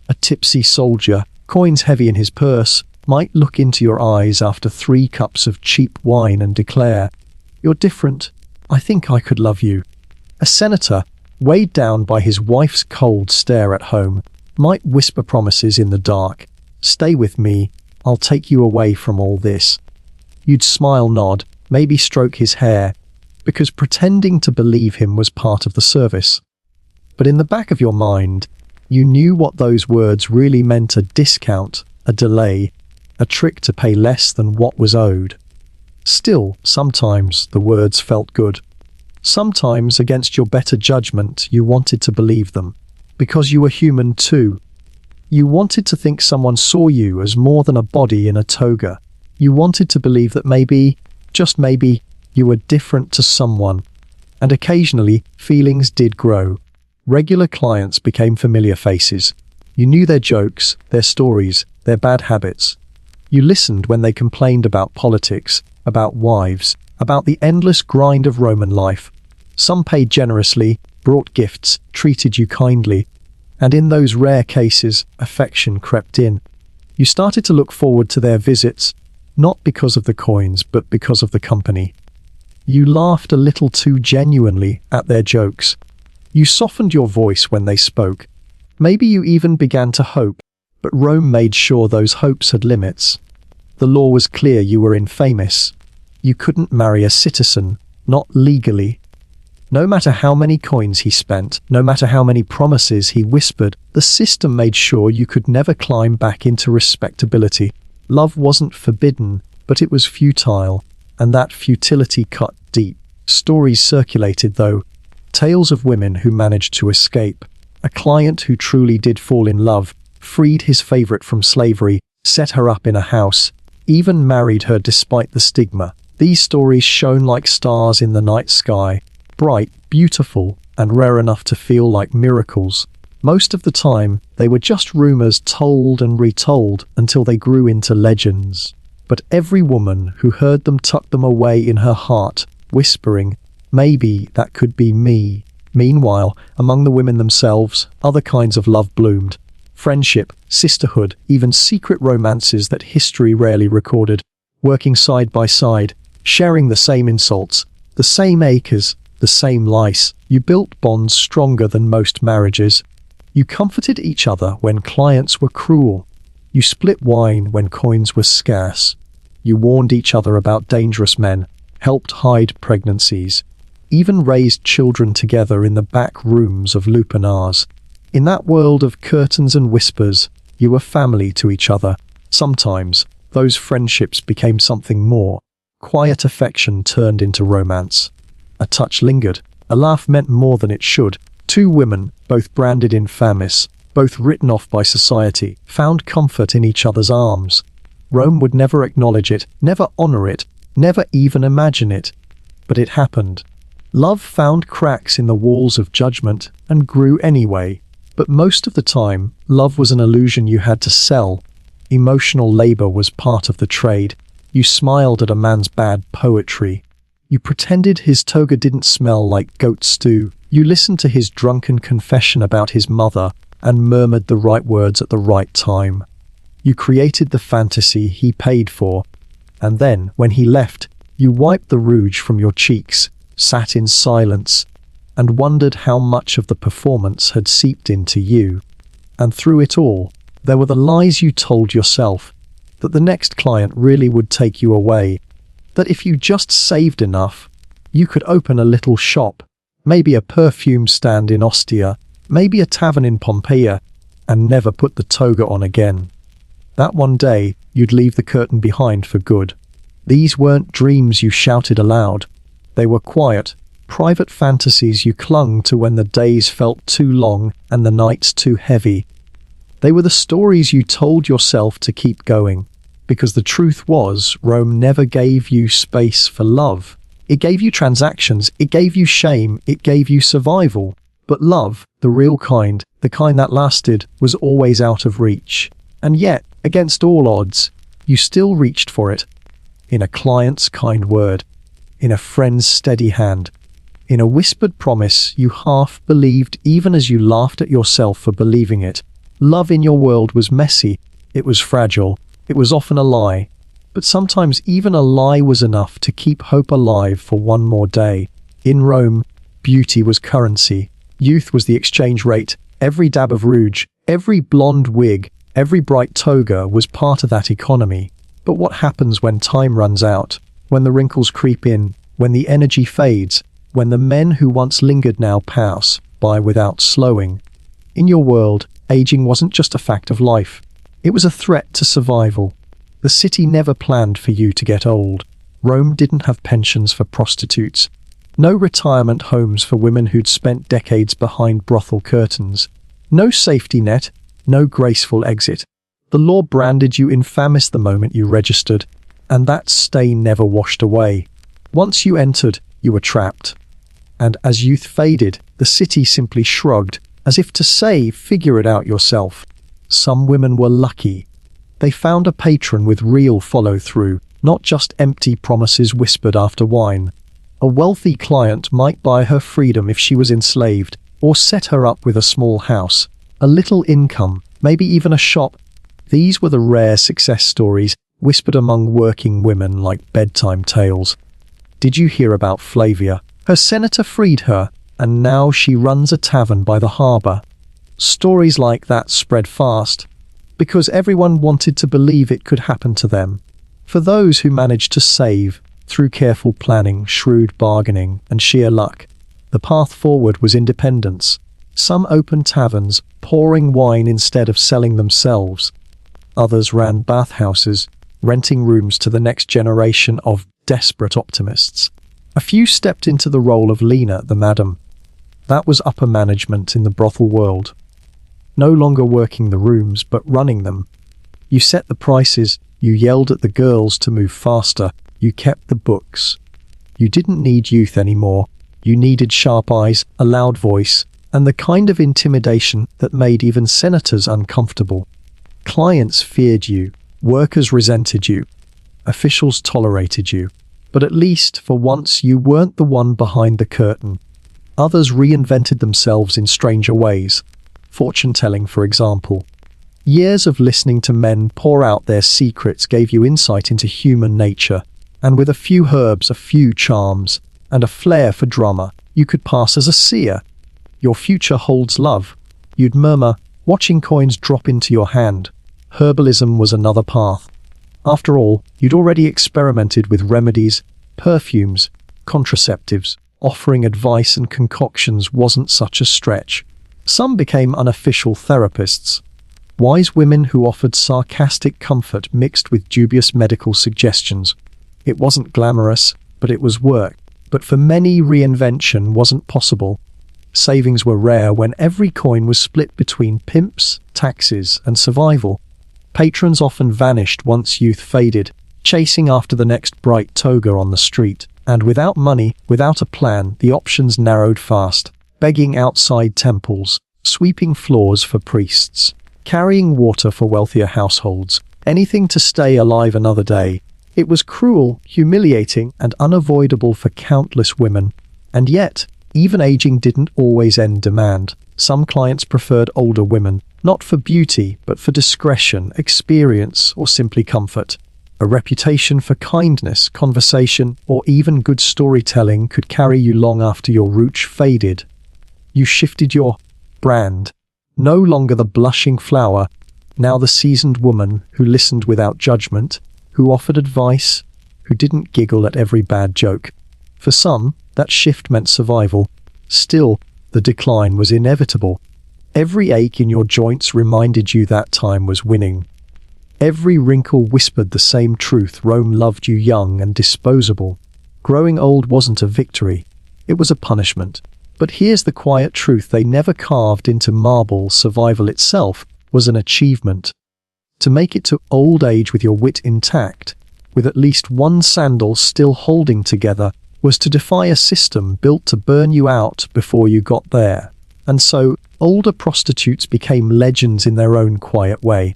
[SPEAKER 1] A tipsy soldier, coins heavy in his purse, might look into your eyes after 3 cups of cheap wine and declare, "You're different. I think I could love you." A senator, weighed down by his wife's cold stare at home, might whisper promises in the dark. "Stay with me. I'll take you away from all this." You'd smile, nod, maybe stroke his hair, because pretending to believe him was part of the service. But in the back of your mind, you knew what those words really meant: a discount, a delay, a trick to pay less than what was owed. Still, sometimes the words felt good. Sometimes, against your better judgment, you wanted to believe them, because you were human too. You wanted to think someone saw you as more than a body in a toga. You wanted to believe that maybe, just maybe, you were different to someone. And occasionally, feelings did grow. Regular clients became familiar faces. You knew their jokes, their stories, their bad habits. You listened when they complained about politics, about wives, about the endless grind of Roman life. Some paid generously, brought gifts, treated you kindly, and in those rare cases, affection crept in. You started to look forward to their visits, not because of the coins, but because of the company. You laughed a little too genuinely at their jokes. You softened your voice when they spoke. Maybe you even began to hope, but Rome made sure those hopes had limits. The law was clear you were infamous. You couldn't marry a citizen, not legally. No matter how many coins he spent, no matter how many promises he whispered, the system made sure you could never climb back into respectability. Love wasn't forbidden, but it was futile, and that futility cut deep. Stories circulated, though. Tales of women who managed to escape. A client who truly did fall in love, freed his favorite from slavery, set her up in a house, even married her despite the stigma. These stories shone like stars in the night sky, bright, beautiful, and rare enough to feel like miracles. Most of the time, they were just rumors told and retold until they grew into legends. But every woman who heard them tucked them away in her heart, whispering, "Maybe that could be me." Meanwhile, among the women themselves, other kinds of love bloomed. Friendship, sisterhood, even secret romances that history rarely recorded. Working side by side, sharing the same insults, the same acres, the same lice. You built bonds stronger than most marriages. You comforted each other when clients were cruel. You split wine when coins were scarce. You warned each other about dangerous men, helped hide pregnancies, even raised children together in the back rooms of lupanars. In that world of curtains and whispers, you were family to each other. Sometimes, those friendships became something more. Quiet affection turned into romance. A touch lingered. A laugh meant more than it should. Two women, both branded infamous, both written off by society, found comfort in each other's arms. Rome would never acknowledge it, never honor it, never even imagine it. But it happened. Love found cracks in the walls of judgment and grew anyway. But most of the time, love was an illusion you had to sell. Emotional labor was part of the trade. You smiled at a man's bad poetry. You pretended his toga didn't smell like goat stew. You listened to his drunken confession about his mother and murmured the right words at the right time. You created the fantasy he paid for. And then, when he left, you wiped the rouge from your cheeks, sat in silence, and wondered how much of the performance had seeped into you. And through it all, there were the lies you told yourself, that the next client really would take you away, that if you just saved enough, you could open a little shop, maybe a perfume stand in Ostia, maybe a tavern in Pompeia, and never put the toga on again. That one day, you'd leave the curtain behind for good. These weren't dreams you shouted aloud. They were quiet, private fantasies you clung to when the days felt too long and the nights too heavy. They were the stories you told yourself to keep going, because the truth was Rome never gave you space for love. It gave you transactions, it gave you shame, it gave you survival. But love, the real kind, the kind that lasted, was always out of reach. And yet, against all odds, you still reached for it. In a client's kind word, in a friend's steady hand, in a whispered promise you half believed even as you laughed at yourself for believing it. Love in your world was messy, it was fragile, it was often a lie. But sometimes even a lie was enough to keep hope alive for one more day. In Rome, beauty was currency. Youth was the exchange rate. Every dab of rouge, every blonde wig, every bright toga was part of that economy. But what happens when time runs out? When the wrinkles creep in? When the energy fades? When the men who once lingered now pass by without slowing? In your world, aging wasn't just a fact of life. It was a threat to survival. The city never planned for you to get old. Rome didn't have pensions for prostitutes. No retirement homes for women who'd spent decades behind brothel curtains. No safety net, no graceful exit. The law branded you infamous the moment you registered, and that stain never washed away. Once you entered, you were trapped. And as youth faded, The city simply shrugged, as if to say, figure it out yourself. Some women were lucky. They found a patron with real follow-through, not just empty promises whispered after wine. A wealthy client might buy her freedom if she was enslaved, or set her up with a small house, a little income, maybe even a shop. These were the rare success stories whispered among working women like bedtime tales. Did you hear about Flavia? Her senator freed her, and now she runs a tavern by the harbour. Stories like that spread fast, because everyone wanted to believe it could happen to them. For those who managed to save, through careful planning, shrewd bargaining, and sheer luck, the path forward was independence. Some opened taverns, pouring wine instead of selling themselves. Others ran bathhouses, renting rooms to the next generation of desperate optimists. A few stepped into the role of Lena, the madam. That was upper management in the brothel world. No longer working the rooms, but running them. You set the prices, you yelled at the girls to move faster, you kept the books. You didn't need youth anymore. You needed sharp eyes, a loud voice, and the kind of intimidation that made even senators uncomfortable. Clients feared you, workers resented you, officials tolerated you, but at least for once you weren't the one behind the curtain. Others reinvented themselves in stranger ways. Fortune-telling, for example. Years of listening to men pour out their secrets gave you insight into human nature, and with a few herbs, a few charms, and a flair for drama, you could pass as a seer. Your future holds love, you'd murmur, watching coins drop into your hand. Herbalism was another path. After all, you'd already experimented with remedies, perfumes, contraceptives. Offering advice and concoctions wasn't such a stretch. Some became unofficial therapists. Wise women who offered sarcastic comfort mixed with dubious medical suggestions. It wasn't glamorous, but it was work. But for many, reinvention wasn't possible. Savings were rare when every coin was split between pimps, taxes, and survival. Patrons often vanished once youth faded, chasing after the next bright toga on the street. And without money, without a plan, the options narrowed fast. Begging outside temples, sweeping floors for priests, carrying water for wealthier households, anything to stay alive another day. It was cruel, humiliating, and unavoidable for countless women. And yet, even aging didn't always end demand. Some clients preferred older women, not for beauty, but for discretion, experience, or simply comfort. A reputation for kindness, conversation, or even good storytelling could carry you long after your rouge faded. You shifted your brand. No longer the blushing flower, now the seasoned woman who listened without judgment, who offered advice, who didn't giggle at every bad joke. For some, that shift meant survival. Still, the decline was inevitable. Every ache in your joints reminded you that time was winning. Every wrinkle whispered the same truth: Rome loved you young and disposable. Growing old wasn't a victory, it was a punishment. But here's the quiet truth they never carved into marble: survival itself was an achievement. To make it to old age with your wit intact, with at least one sandal still holding together, was to defy a system built to burn you out before you got there. And so, older prostitutes became legends in their own quiet way.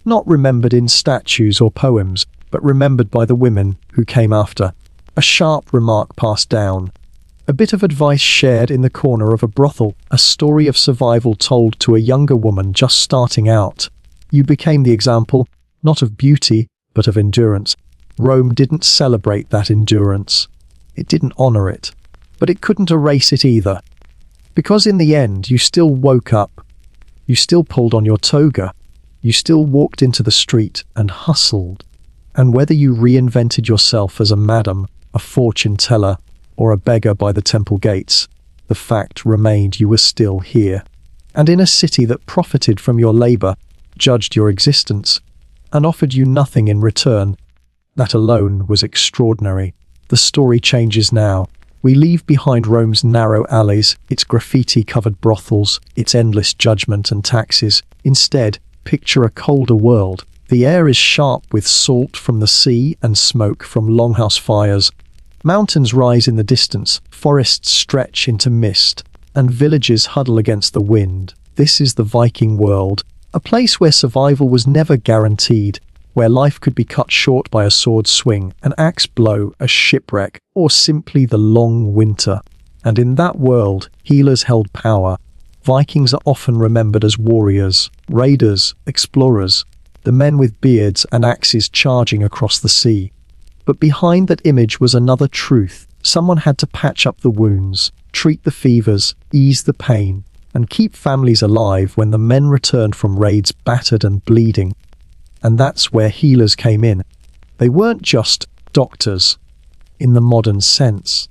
[SPEAKER 1] Not remembered in statues or poems, but remembered by the women who came after. A sharp remark passed down. A bit of advice shared in the corner of a brothel. A story of survival told to a younger woman just starting out. You became the example, not of beauty, but of endurance. Rome didn't celebrate that endurance. It didn't honor it. But it couldn't erase it either. Because in the end, you still woke up. You still pulled on your toga. You still walked into the street and hustled. And whether you reinvented yourself as a madam, a fortune teller, or a beggar by the temple gates, the fact remained you were still here. And in a city that profited from your labor, judged your existence, and offered you nothing in return. That alone was extraordinary. The story changes now. We leave behind Rome's narrow alleys, its graffiti-covered brothels, its endless judgment and taxes. Instead, picture a colder world. The air is sharp with salt from the sea and smoke from longhouse fires. Mountains rise in the distance, forests stretch into mist. and villages huddle against the wind. This is the Viking world, a place where survival was never guaranteed, where life could be cut short by a sword swing, an axe blow, a shipwreck, or simply the long winter. And in that world, healers held power. Vikings are often remembered as warriors, raiders, explorers, the men with beards and axes charging across the sea. But behind that image was another truth. Someone had to patch up the wounds, treat the fevers, ease the pain, and keep families alive when the men returned from raids battered and bleeding. And that's where healers came in. They weren't just doctors, in the modern sense.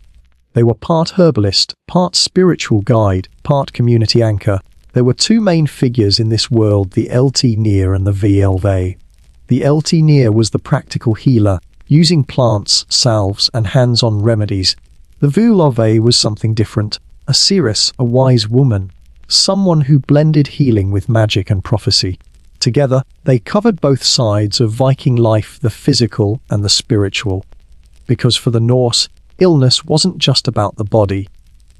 [SPEAKER 1] They were part herbalist, part spiritual guide, part community anchor. There were two main figures in this world, the LT-Neer and the VLV. The LT-Neer was the practical healer, using plants, salves, and hands-on remedies. The VLV was something different, a seeress, a wise woman, someone who blended healing with magic and prophecy. Together, they covered both sides of Viking life, the physical and the spiritual. Because for the Norse, illness wasn't just about the body.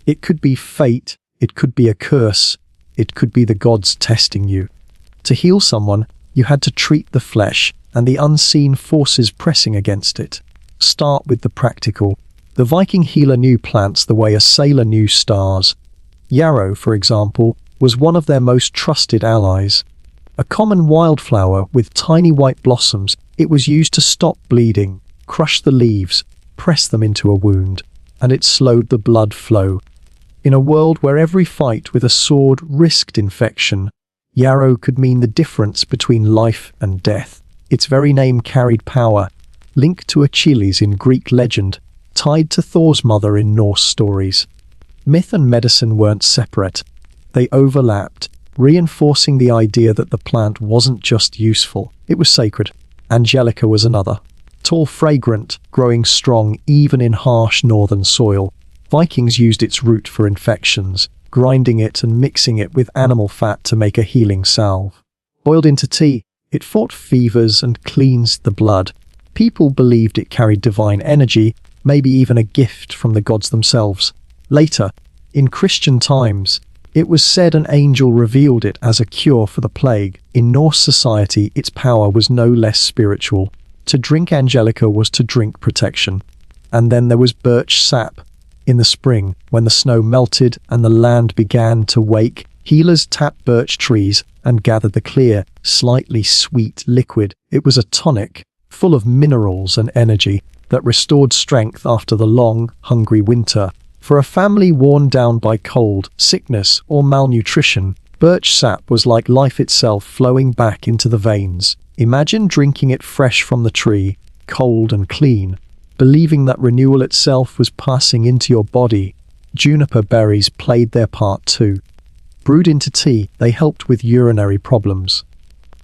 [SPEAKER 1] It could be fate, it could be a curse, it could be the gods testing you. To heal someone, you had to treat the flesh and the unseen forces pressing against it. Start with the practical. The Viking healer knew plants the way a sailor knew stars. Yarrow, for example, was one of their most trusted allies. A common wildflower with tiny white blossoms, it was used to stop bleeding, crush the leaves, press them into a wound, and it slowed the blood flow. In a world where every fight with a sword risked infection, yarrow could mean the difference between life and death. Its very name carried power, linked to Achilles in Greek legend, tied to Thor's mother in Norse stories. Myth and medicine weren't separate. They overlapped, reinforcing the idea that the plant wasn't just useful, it was sacred. Angelica was another. Tall, fragrant, growing strong even in harsh northern soil. Vikings used its root for infections, grinding it and mixing it with animal fat to make a healing salve. Boiled into tea, it fought fevers and cleansed the blood. People believed it carried divine energy, maybe even a gift from the gods themselves. Later, in Christian times, it was said an angel revealed it as a cure for the plague. In Norse society, its power was no less spiritual. To drink Angelica was to drink protection. And then there was birch sap. In the spring, when the snow melted and the land began to wake, healers tapped birch trees and gathered the clear, slightly sweet liquid. It was a tonic, full of minerals and energy, that restored strength after the long, hungry winter. For a family worn down by cold, sickness, or malnutrition, birch sap was like life itself flowing back into the veins. Imagine drinking it fresh from the tree, cold and clean, believing that renewal itself was passing into your body. Juniper berries played their part too. Brewed into tea, they helped with urinary problems.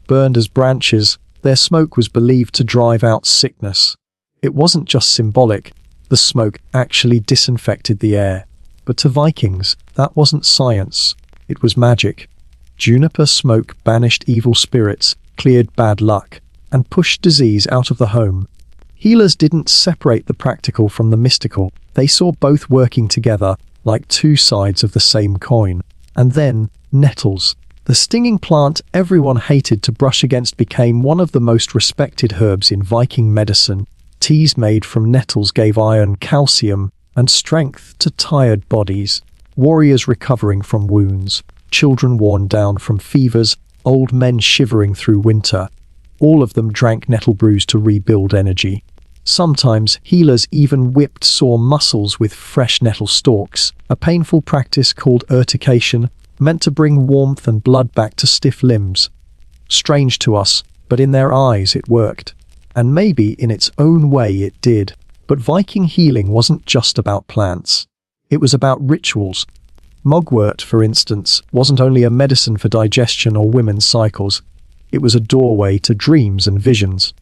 [SPEAKER 1] Burned as branches, their smoke was believed to drive out sickness. It wasn't just symbolic. The smoke actually disinfected the air. But to Vikings, that wasn't science. It was magic. Juniper smoke banished evil spirits, cleared bad luck, and pushed disease out of the home. Healers didn't separate the practical from the mystical. They saw both working together, like two sides of the same coin. And then, nettles. The stinging plant everyone hated to brush against became one of the most respected herbs in Viking medicine. Teas made from nettles gave iron, calcium, and strength to tired bodies. Warriors recovering from wounds, children worn down from fevers, old men shivering through winter. All of them drank nettle brews to rebuild energy. Sometimes healers even whipped sore muscles with fresh nettle stalks, a painful practice called urtication, meant to bring warmth and blood back to stiff limbs. Strange to us, but in their eyes it worked. And maybe in its own way it did. But Viking healing wasn't just about plants. It was about rituals. Mugwort, for instance, wasn't only a medicine for digestion or women's cycles. It was a doorway to dreams and visions.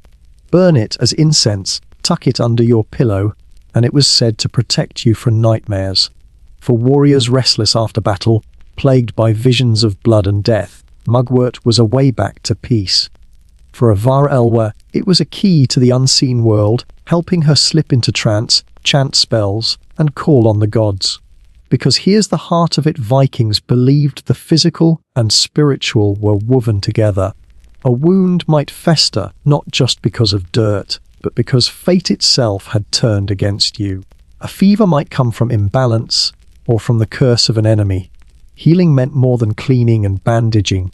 [SPEAKER 1] Burn it as incense, tuck it under your pillow, and it was said to protect you from nightmares. For warriors restless after battle, plagued by visions of blood and death, mugwort was a way back to peace. For a Var-Elwa, it was a key to the unseen world, helping her slip into trance, chant spells, and call on the gods. Because here's the heart of it: Vikings believed the physical and spiritual were woven together. A wound might fester not just because of dirt, but because fate itself had turned against you. A fever might come from imbalance or from the curse of an enemy. Healing meant more than cleaning and bandaging.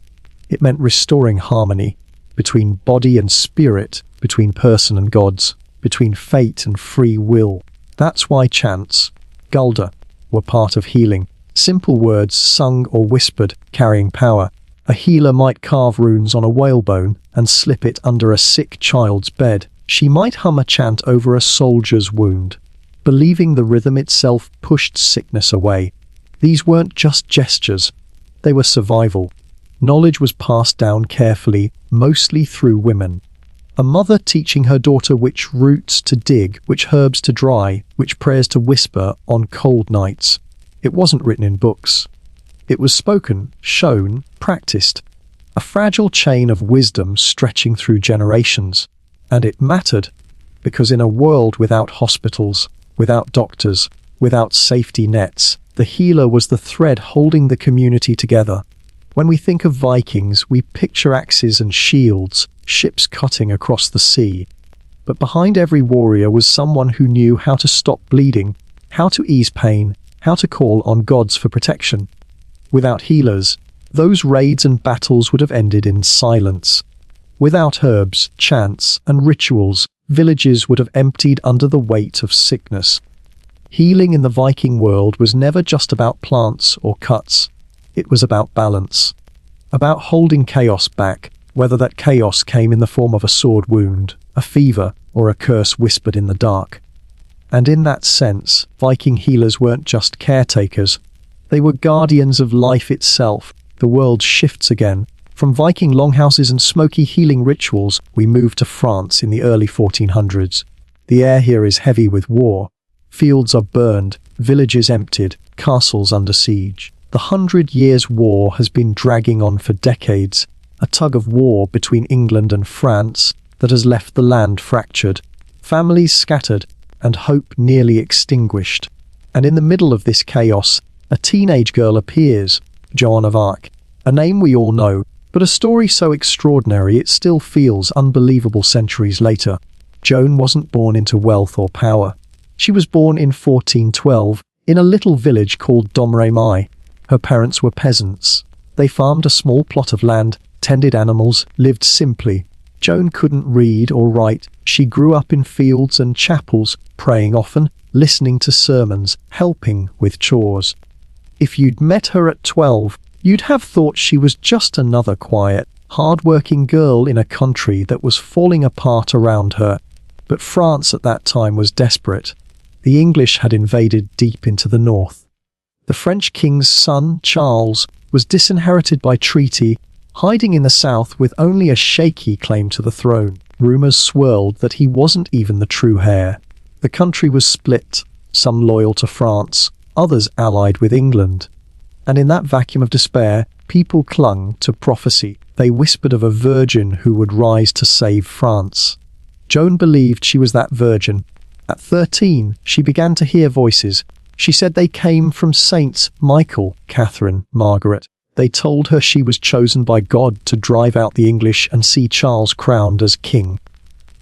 [SPEAKER 1] It meant restoring harmony between body and spirit, between person and gods, between fate and free will. That's why chants, gulda, were part of healing. Simple words sung or whispered, carrying power. A healer might carve runes on a whalebone and slip it under a sick child's bed. She might hum a chant over a soldier's wound, believing the rhythm itself pushed sickness away. These weren't just gestures, they were survival. Knowledge was passed down carefully, mostly through women. A mother teaching her daughter which roots to dig, which herbs to dry, which prayers to whisper on cold nights. It wasn't written in books. It was spoken, shown, practiced. A fragile chain of wisdom stretching through generations. And it mattered, because in a world without hospitals, without doctors, without safety nets, the healer was the thread holding the community together. When we think of Vikings, we picture axes and shields, ships cutting across the sea. But behind every warrior was someone who knew how to stop bleeding, how to ease pain, how to call on gods for protection. Without healers, those raids and battles would have ended in silence. Without herbs, chants, and rituals, villages would have emptied under the weight of sickness. Healing in the Viking world was never just about plants or cuts. It was about balance, about holding chaos back, whether that chaos came in the form of a sword wound, a fever, or a curse whispered in the dark. And in that sense, Viking healers weren't just caretakers. They were guardians of life itself. The world shifts again. From Viking longhouses and smoky healing rituals, we move to France in the early 1400s. The air here is heavy with war. Fields are burned, villages emptied, castles under siege. The 100 Years' War has been dragging on for decades, a tug of war between England and France that has left the land fractured, families scattered, and hope nearly extinguished. And in the middle of this chaos, a teenage girl appears, Joan of Arc, a name we all know, but a story so extraordinary it still feels unbelievable centuries later. Joan wasn't born into wealth or power. She was born in 1412 in a little village called Domremy. Her parents were peasants. They farmed a small plot of land, tended animals, lived simply. Joan couldn't read or write. She grew up in fields and chapels, praying often, listening to sermons, helping with chores. If you'd met her at 12, you'd have thought she was just another quiet, hard-working girl in a country that was falling apart around her. But France at that time was desperate. The English had invaded deep into the north. The French king's son, Charles, was disinherited by treaty, hiding in the south with only a shaky claim to the throne. Rumours swirled that he wasn't even the true heir. The country was split, some loyal to France, others allied with England. And in that vacuum of despair, people clung to prophecy. They whispered of a virgin who would rise to save France. Joan believed she was that virgin. At 13, she began to hear voices. She said they came from Saints Michael, Catherine, Margaret. They told her she was chosen by God to drive out the English and see Charles crowned as king.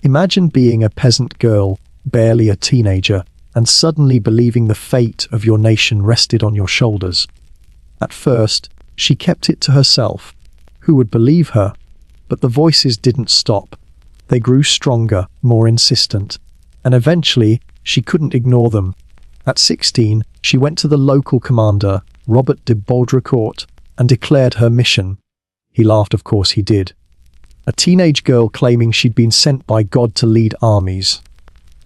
[SPEAKER 1] Imagine being a peasant girl, barely a teenager, and suddenly believing the fate of your nation rested on your shoulders. At first, she kept it to herself. Who would believe her? But the voices didn't stop. They grew stronger, more insistent, and eventually she couldn't ignore them. At 16, she went to the local commander, Robert de Baudricourt, and declared her mission. He laughed, of course he did. A teenage girl claiming she'd been sent by God to lead armies.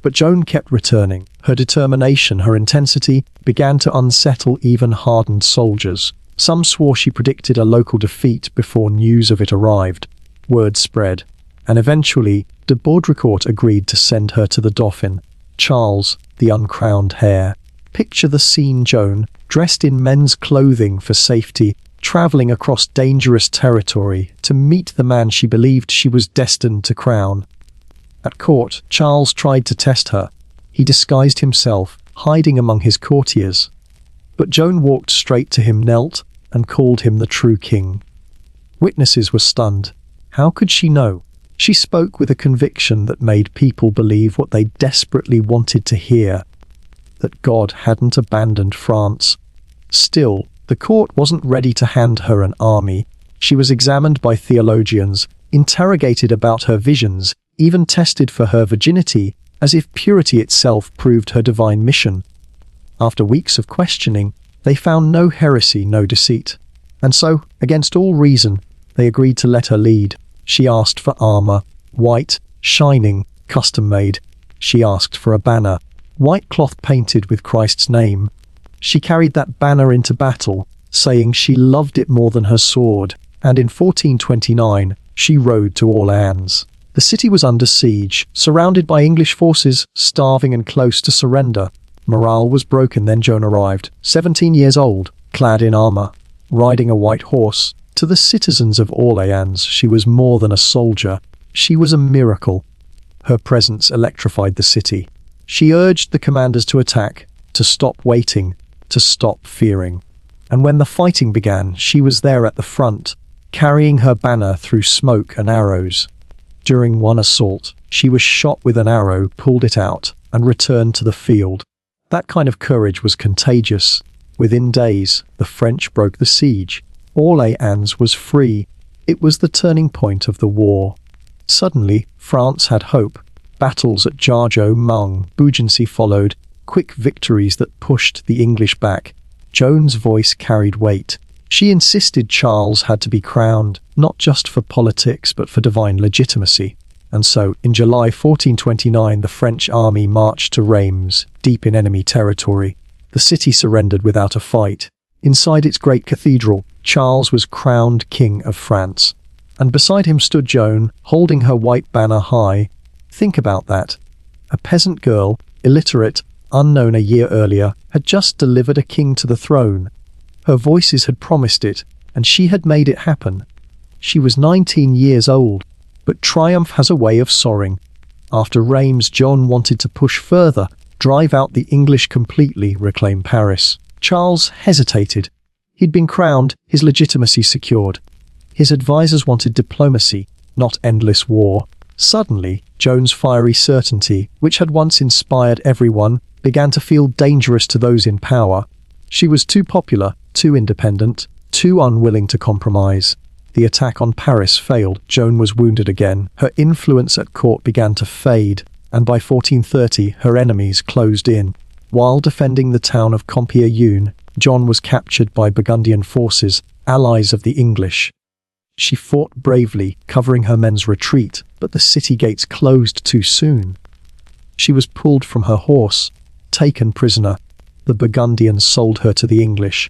[SPEAKER 1] But Joan kept returning. Her determination, her intensity, began to unsettle even hardened soldiers. Some swore she predicted a local defeat before news of it arrived. Word spread, and eventually de Baudricourt agreed to send her to the Dauphin, Charles, the uncrowned heir. Picture the scene: Joan, dressed in men's clothing for safety, travelling across dangerous territory to meet the man she believed she was destined to crown. At court, Charles tried to test her. He disguised himself, hiding among his courtiers. But Joan walked straight to him, knelt, and called him the true king. Witnesses were stunned. How could she know? She spoke with a conviction that made people believe what they desperately wanted to hear, that God hadn't abandoned France. Still, the court wasn't ready to hand her an army. She was examined by theologians, interrogated about her visions, even tested for her virginity, as if purity itself proved her divine mission. After weeks of questioning, they found no heresy, no deceit. And so, against all reason, they agreed to let her lead. She asked for armor, white, shining, custom-made. She asked for a banner, white cloth painted with Christ's name. She carried that banner into battle, saying she loved it more than her sword, and in 1429 she rode to Orleans. The city was under siege, surrounded by English forces, starving and close to surrender. Morale was broken. Then Joan arrived, 17 years old, clad in armor, riding a white horse. To the citizens of Orleans, she was more than a soldier. She was a miracle. Her presence electrified the city. She urged the commanders to attack, to stop waiting, to stop fearing. And when the fighting began, she was there at the front, carrying her banner through smoke and arrows. During one assault, she was shot with an arrow, pulled it out, and returned to the field. That kind of courage was contagious. Within days, the French broke the siege. Orleans was free. It was the turning point of the war. Suddenly, France had hope. Battles at Jargeau, Meung, Beaugency followed, quick victories that pushed the English back. Joan's voice carried weight. She insisted Charles had to be crowned, not just for politics but for divine legitimacy. And so, in July 1429, the French army marched to Reims, deep in enemy territory. The city surrendered without a fight. Inside its great cathedral, Charles was crowned King of France. And beside him stood Joan, holding her white banner high. Think about that. A peasant girl, illiterate, unknown a year earlier, had just delivered a king to the throne. Her voices had promised it, and she had made it happen. She was 19 years old, but triumph has a way of soaring. After Reims, Joan wanted to push further, drive out the English completely, reclaim Paris. Charles hesitated. He'd been crowned, his legitimacy secured. His advisors wanted diplomacy, not endless war. Suddenly, Joan's fiery certainty, which had once inspired everyone, began to feel dangerous to those in power. She was too popular, too independent, too unwilling to compromise. The attack on Paris failed. Joan was wounded again. Her influence at court began to fade, and by 1430 her enemies closed in. While defending the town of Compiègne, Joan was captured by Burgundian forces, allies of the English. She fought bravely, covering her men's retreat, but the city gates closed too soon. She was pulled from her horse, taken prisoner. The Burgundians sold her to the English.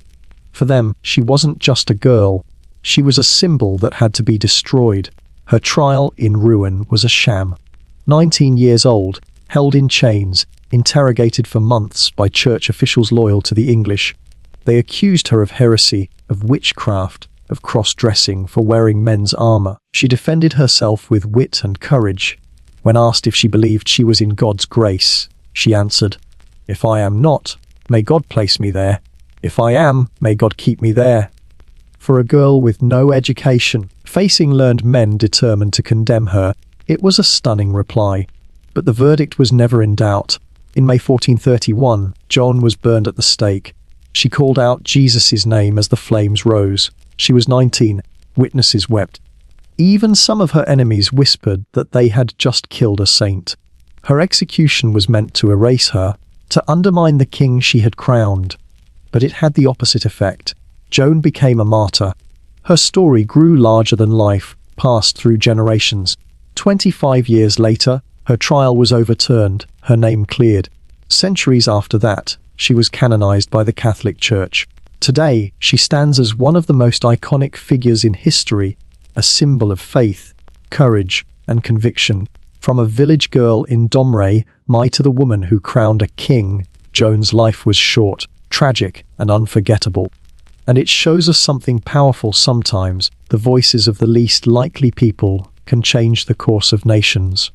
[SPEAKER 1] For them, she wasn't just a girl. She was a symbol that had to be destroyed. Her trial in ruin was a sham. 19 years old, held in chains, interrogated for months by church officials loyal to the English. They accused her of heresy, of witchcraft, of cross-dressing for wearing men's armor. She defended herself with wit and courage. When asked if she believed she was in God's grace, she answered, "If I am not, may God place me there. If I am, may God keep me there." For a girl with no education, facing learned men determined to condemn her, it was a stunning reply. But the verdict was never in doubt. In May 1431, Joan was burned at the stake. She called out Jesus' name as the flames rose. She was 19. Witnesses wept. Even some of her enemies whispered that they had just killed a saint. Her execution was meant to erase her, to undermine the king she had crowned. But it had the opposite effect. Joan became a martyr. Her story grew larger than life, passed through generations. 25 years later, her trial was overturned, her name cleared. Centuries after that, she was canonized by the Catholic Church. Today, she stands as one of the most iconic figures in history, a symbol of faith, courage, and conviction. From a village girl in Domrey, to the woman who crowned a king, Joan's life was short, tragic, and unforgettable. And it shows us something powerful sometimes. The voices of the least likely people can change the course of nations.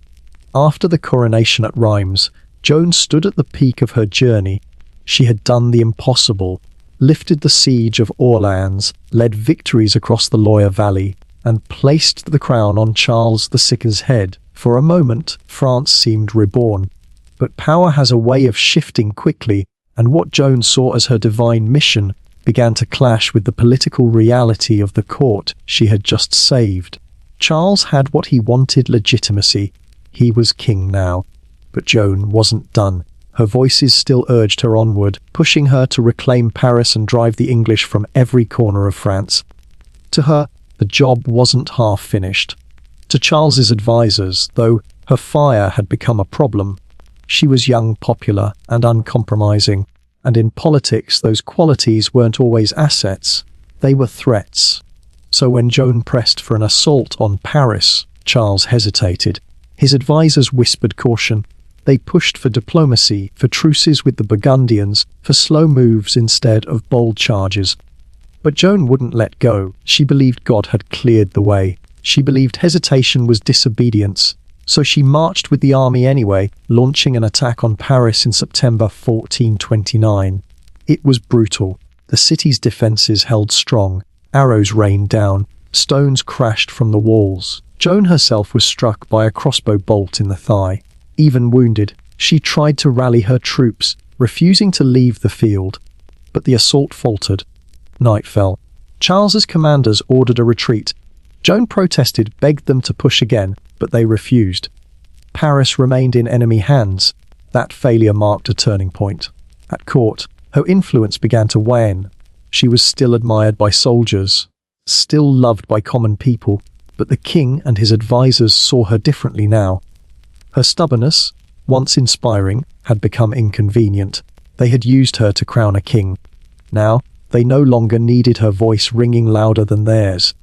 [SPEAKER 1] After the coronation at Reims, Joan stood at the peak of her journey. She had done the impossible. lifted the siege of Orleans, led victories across the Loire Valley, and placed the crown on Charles VI's head. For a moment, France seemed reborn. But power has a way of shifting quickly, and what Joan saw as her divine mission began to clash with the political reality of the court she had just saved. Charles had what he wanted: legitimacy. He was king now. But Joan wasn't done. Her voices still urged her onward, pushing her to reclaim Paris and drive the English from every corner of France. To her, the job wasn't half finished. To Charles's advisors, though, her fire had become a problem. She was young, popular, and uncompromising, and in politics those qualities weren't always assets, they were threats. So when Joan pressed for an assault on Paris, Charles hesitated. His advisors whispered caution. They pushed for diplomacy, for truces with the Burgundians, for slow moves instead of bold charges. But Joan wouldn't let go. She believed God had cleared the way. She believed hesitation was disobedience. So she marched with the army anyway, launching an attack on Paris in September 1429. It was brutal. The city's defences held strong. Arrows rained down. Stones crashed from the walls. Joan herself was struck by a crossbow bolt in the thigh. Even wounded, she tried to rally her troops, refusing to leave the field. But the assault faltered. Night fell. Charles's commanders ordered a retreat. Joan protested, begged them to push again, but they refused. Paris remained in enemy hands. That failure marked a turning point. At court, her influence began to wane. She was still admired by soldiers, still loved by common people, but the king and his advisors saw her differently now. Her stubbornness, once inspiring, had become inconvenient. They had used her to crown a king. Now, they no longer needed her voice ringing louder than theirs.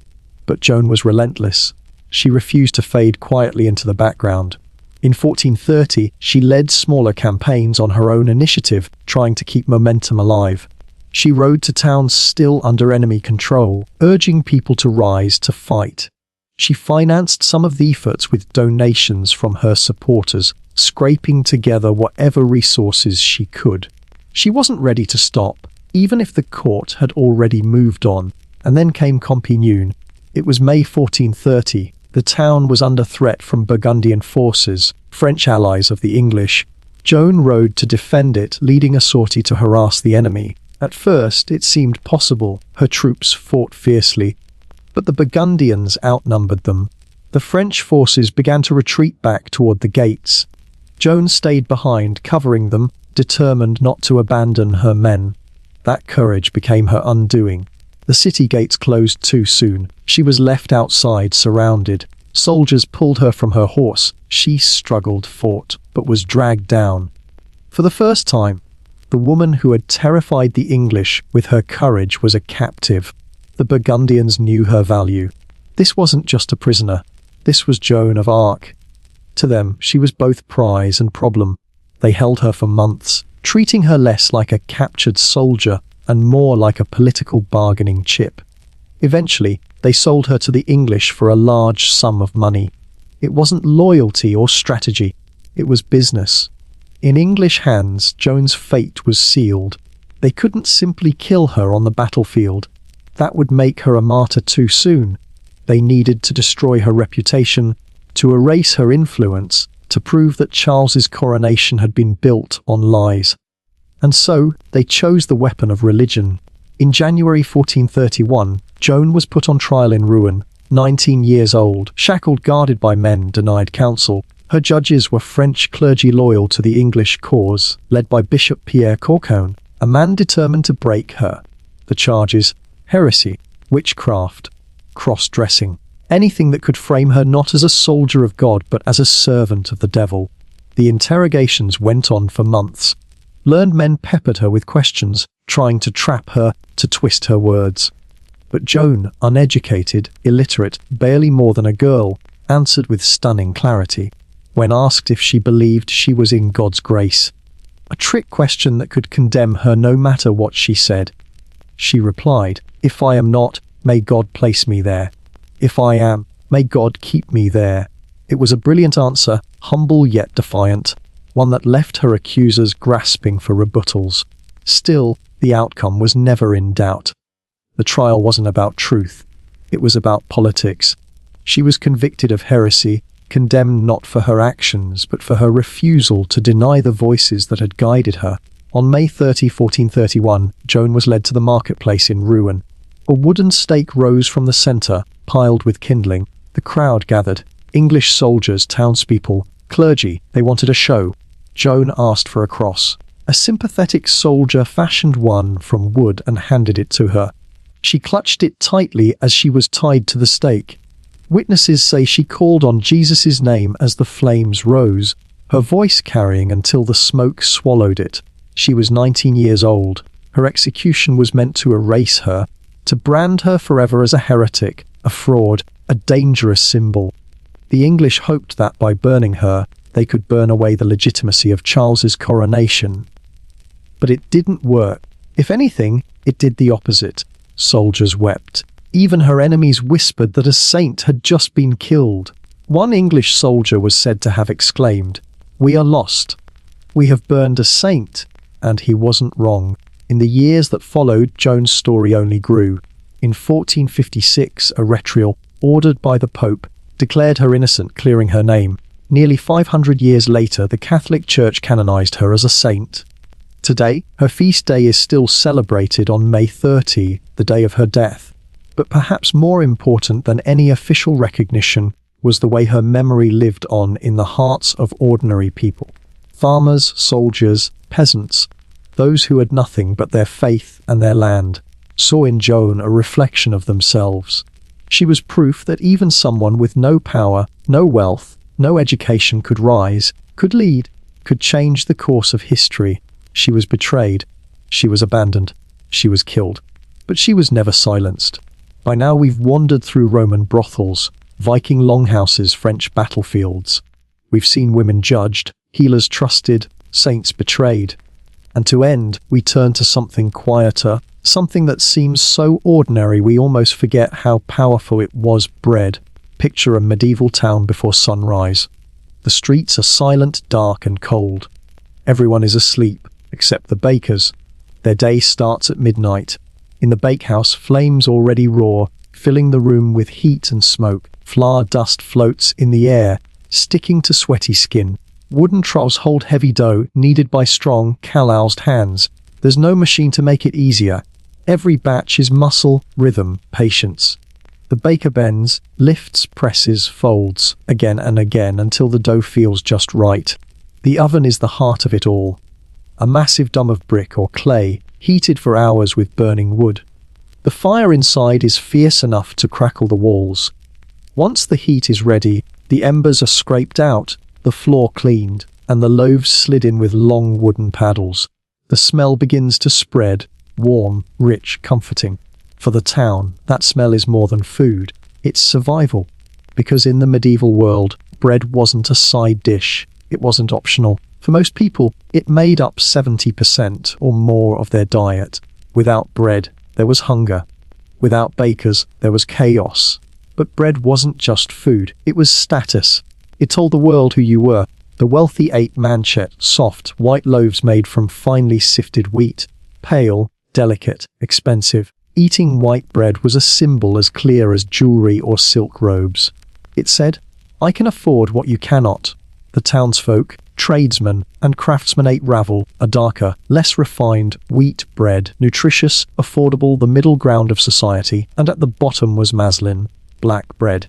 [SPEAKER 1] But Joan was relentless. She refused to fade quietly into the background. In 1430, she led smaller campaigns on her own initiative, trying to keep momentum alive. She rode to towns still under enemy control, urging people to rise to fight. She financed some of the efforts with donations from her supporters, scraping together whatever resources she could. She wasn't ready to stop, even if the court had already moved on. And then came Compiègne. It was May 1430. The town was under threat from Burgundian forces, French allies of the English. Joan rode to defend it, leading a sortie to harass the enemy. At first, it seemed possible. Her troops fought fiercely. But the Burgundians outnumbered them. The French forces began to retreat back toward the gates. Joan stayed behind, covering them, determined not to abandon her men. That courage became her undoing. The city gates closed too soon. She was left outside, surrounded. Soldiers pulled her from her horse. She struggled, fought, but was dragged down. For the first time, the woman who had terrified the English with her courage was a captive. The Burgundians knew her value. This wasn't just a prisoner. This was Joan of Arc. To them, she was both prize and problem. They held her for months, treating her less like a captured soldier and more like a political bargaining chip. Eventually, they sold her to the English for a large sum of money. It wasn't loyalty or strategy. It was business. In English hands, Joan's fate was sealed. They couldn't simply kill her on the battlefield. That would make her a martyr too soon. They needed to destroy her reputation, to erase her influence, to prove that Charles's coronation had been built on lies. And so, they chose the weapon of religion. In January 1431, Joan was put on trial in Rouen, 19 years old, shackled, guarded by men, denied counsel. Her judges were French clergy loyal to the English cause, led by Bishop Pierre Courcouronne, a man determined to break her. The charges: heresy, witchcraft, cross-dressing, anything that could frame her not as a soldier of God but as a servant of the devil. The interrogations went on for months. Learned men peppered her with questions, trying to trap her, to twist her words. But Joan, uneducated, illiterate, barely more than a girl, answered with stunning clarity. When asked if she believed she was in God's grace, a trick question that could condemn her no matter what she said, she replied, "If I am not, may God place me there. If I am, may God keep me there." It was a brilliant answer, humble yet defiant, one that left her accusers grasping for rebuttals. Still, The outcome was never in doubt. The trial wasn't about truth. It was about politics. She was convicted of heresy, condemned not for her actions, but for her refusal to deny the voices that had guided her. On May 30, 1431, Joan was led to the marketplace in ruin. A wooden stake rose from the centre, piled with kindling. The crowd gathered. English soldiers, townspeople, clergy, they wanted a show. Joan asked for a cross. A sympathetic soldier fashioned one from wood and handed it to her. She clutched it tightly as she was tied to the stake. Witnesses say she called on Jesus' name as the flames rose, her voice carrying until the smoke swallowed it. She was 19 years old. Her execution was meant to erase her, to brand her forever as a heretic, a fraud, a dangerous symbol. The English hoped that by burning her, they could burn away the legitimacy of Charles's coronation. But it didn't work. If anything, it did the opposite. Soldiers wept. Even her enemies whispered that a saint had just been killed. One English soldier was said to have exclaimed, "We are lost. We have burned a saint." And he wasn't wrong. In the years that followed, Joan's story only grew. In 1456, a retrial, ordered by the Pope, declared her innocent, clearing her name. Nearly 500 years later, the Catholic Church canonized her as a saint. Today, her feast day is still celebrated on May 30, the day of her death. But perhaps more important than any official recognition was the way her memory lived on in the hearts of ordinary people. Farmers, soldiers, peasants, those who had nothing but their faith and their land, saw in Joan a reflection of themselves. She was proof that even someone with no power, no wealth, no education could rise, could lead, could change the course of history. She was betrayed. She was abandoned. She was killed. But she was never silenced. By now we've wandered through Roman brothels, Viking longhouses, French battlefields. We've seen women judged, healers trusted, saints betrayed. And to end, we turn to something quieter, something that seems so ordinary we almost forget how powerful it was: bread. Picture a medieval town before sunrise. The streets are silent, dark and cold. Everyone is asleep, except the bakers. Their day starts at midnight. In the bakehouse, flames already roar, filling the room with heat and smoke. Flour dust floats in the air, sticking to sweaty skin. Wooden troughs hold heavy dough, kneaded by strong, calloused hands. There's no machine to make it easier. Every batch is muscle, rhythm, patience. The baker bends, lifts, presses, folds, again and again until the dough feels just right. The oven is the heart of it all. A massive dome of brick or clay, heated for hours with burning wood. The fire inside is fierce enough to crackle the walls. Once the heat is ready, the embers are scraped out, the floor cleaned, and the loaves slid in with long wooden paddles. The smell begins to spread, warm, rich, comforting. For the town, that smell is more than food. It's survival. Because in the medieval world, bread wasn't a side dish. It wasn't optional. For most people, it made up 70% or more of their diet. Without bread, there was hunger. Without bakers, there was chaos. But bread wasn't just food. It was status. It told the world who you were. The wealthy ate manchet, soft, white loaves made from finely sifted wheat. Pale, delicate, expensive. Eating white bread was a symbol as clear as jewelry or silk robes. It said, "I can afford what you cannot." The townsfolk, tradesmen, and craftsmen ate ravel, a darker, less refined wheat bread, nutritious, affordable, the middle ground of society, and at the bottom was maslin, black bread.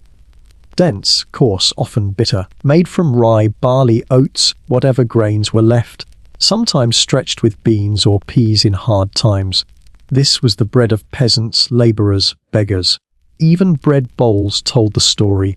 [SPEAKER 1] Dense, coarse, often bitter, made from rye, barley, oats, whatever grains were left, sometimes stretched with beans or peas in hard times. This was the bread of peasants, labourers, beggars. Even bread bowls told the story.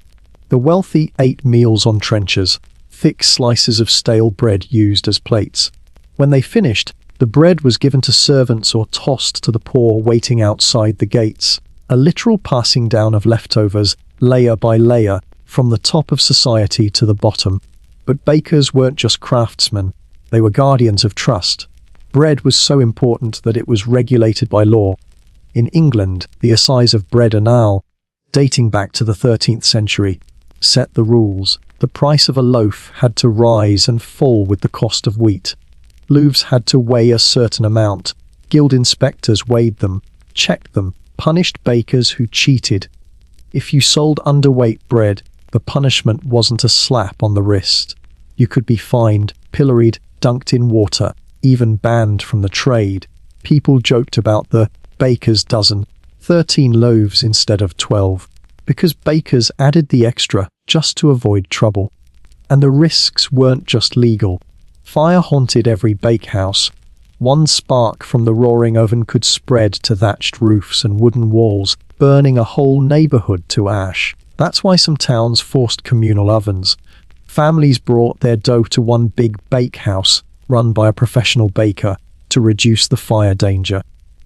[SPEAKER 1] The wealthy ate meals on trenchers, thick slices of stale bread used as plates. When they finished, the bread was given to servants or tossed to the poor waiting outside the gates. A literal passing down of leftovers, layer by layer, from the top of society to the bottom. But bakers weren't just craftsmen, they were guardians of trust. Bread was so important that it was regulated by law. In England, the Assize of Bread and Ale, dating back to the 13th century, set the rules. The price of a loaf had to rise and fall with the cost of wheat. Loaves had to weigh a certain amount. Guild inspectors weighed them, checked them, punished bakers who cheated. If you sold underweight bread, the punishment wasn't a slap on the wrist. You could be fined, pilloried, dunked in water, even banned from the trade. People joked about the baker's dozen, 13 loaves instead of 12, because bakers added the extra just to avoid trouble. And the risks weren't just legal. Fire haunted every bakehouse. One spark from the roaring oven could spread to thatched roofs and wooden walls, burning a whole neighborhood to ash. That's why some towns forced communal ovens. Families brought their dough to one big bakehouse, run by a professional baker, to reduce the fire danger.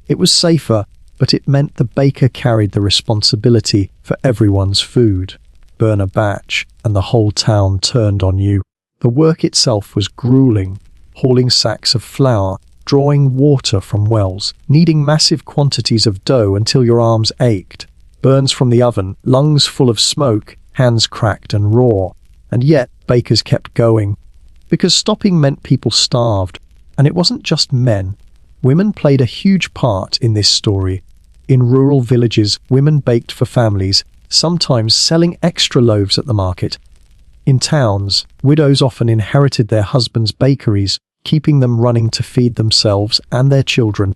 [SPEAKER 1] It was safer, but it meant the baker carried the responsibility for everyone's food. Burn a batch, and the whole town turned on you. The work itself was grueling, hauling sacks of flour, drawing water from wells, kneading massive quantities of dough until your arms ached. Burns from the oven, lungs full of smoke, hands cracked and raw. And yet, bakers kept going. Because stopping meant people starved. And it wasn't just men. Women played a huge part in this story. In rural villages, women baked for families, sometimes selling extra loaves at the market. In towns, widows often inherited their husbands' bakeries, keeping them running to feed themselves and their children.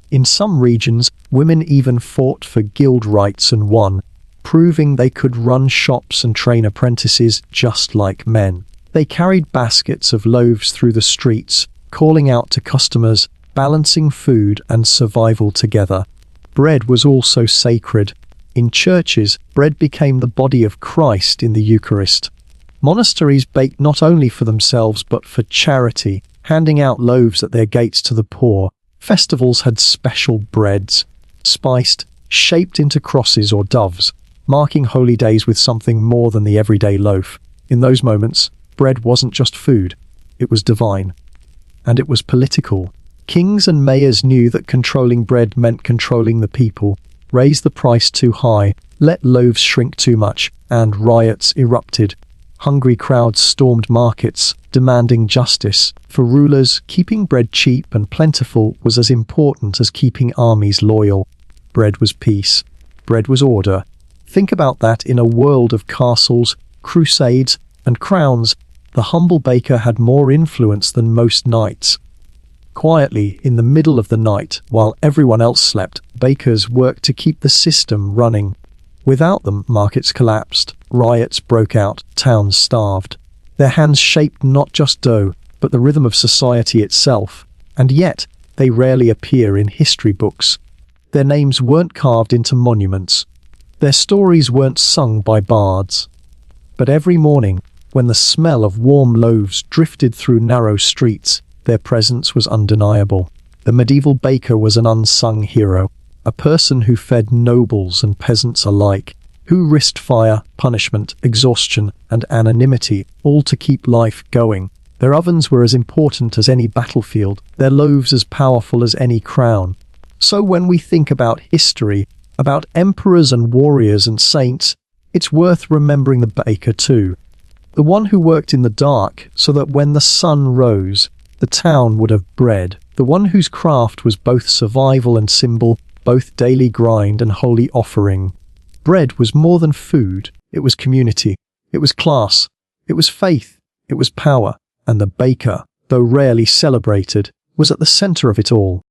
[SPEAKER 1] In some regions, women even fought for guild rights and won, proving they could run shops and train apprentices just like men. They carried baskets of loaves through the streets, calling out to customers, balancing food and survival together. Bread was also sacred. In churches, bread became the body of Christ in the Eucharist. Monasteries baked not only for themselves but for charity, handing out loaves at their gates to the poor. Festivals had special breads, spiced, shaped into crosses or doves, marking holy days with something more than the everyday loaf. In those moments, bread wasn't just food, it was divine. And it was political. Kings and mayors knew that controlling bread meant controlling the people. Raise the price too high, let loaves shrink too much, and riots erupted. Hungry crowds stormed markets, demanding justice. For rulers, keeping bread cheap and plentiful was as important as keeping armies loyal. Bread was peace. Bread was order. Think about that in a world of castles, crusades, and crowns. The humble baker had more influence than most knights. Quietly, in the middle of the night, while everyone else slept, bakers worked to keep the system running. Without them, markets collapsed, riots broke out, towns starved. Their hands shaped not just dough, but the rhythm of society itself. And yet, they rarely appear in history books. Their names weren't carved into monuments. Their stories weren't sung by bards. But every morning, when the smell of warm loaves drifted through narrow streets, their presence was undeniable. The medieval baker was an unsung hero, a person who fed nobles and peasants alike, who risked fire, punishment, exhaustion, and anonymity, all to keep life going. Their ovens were as important as any battlefield, their loaves as powerful as any crown. So when we think about history, about emperors and warriors and saints, it's worth remembering the baker too. The one who worked in the dark so that when the sun rose, the town would have bread. The one whose craft was both survival and symbol, both daily grind and holy offering. Bread was more than food. It was community. It was class. It was faith. It was power. And the baker, though rarely celebrated, was at the center of it all.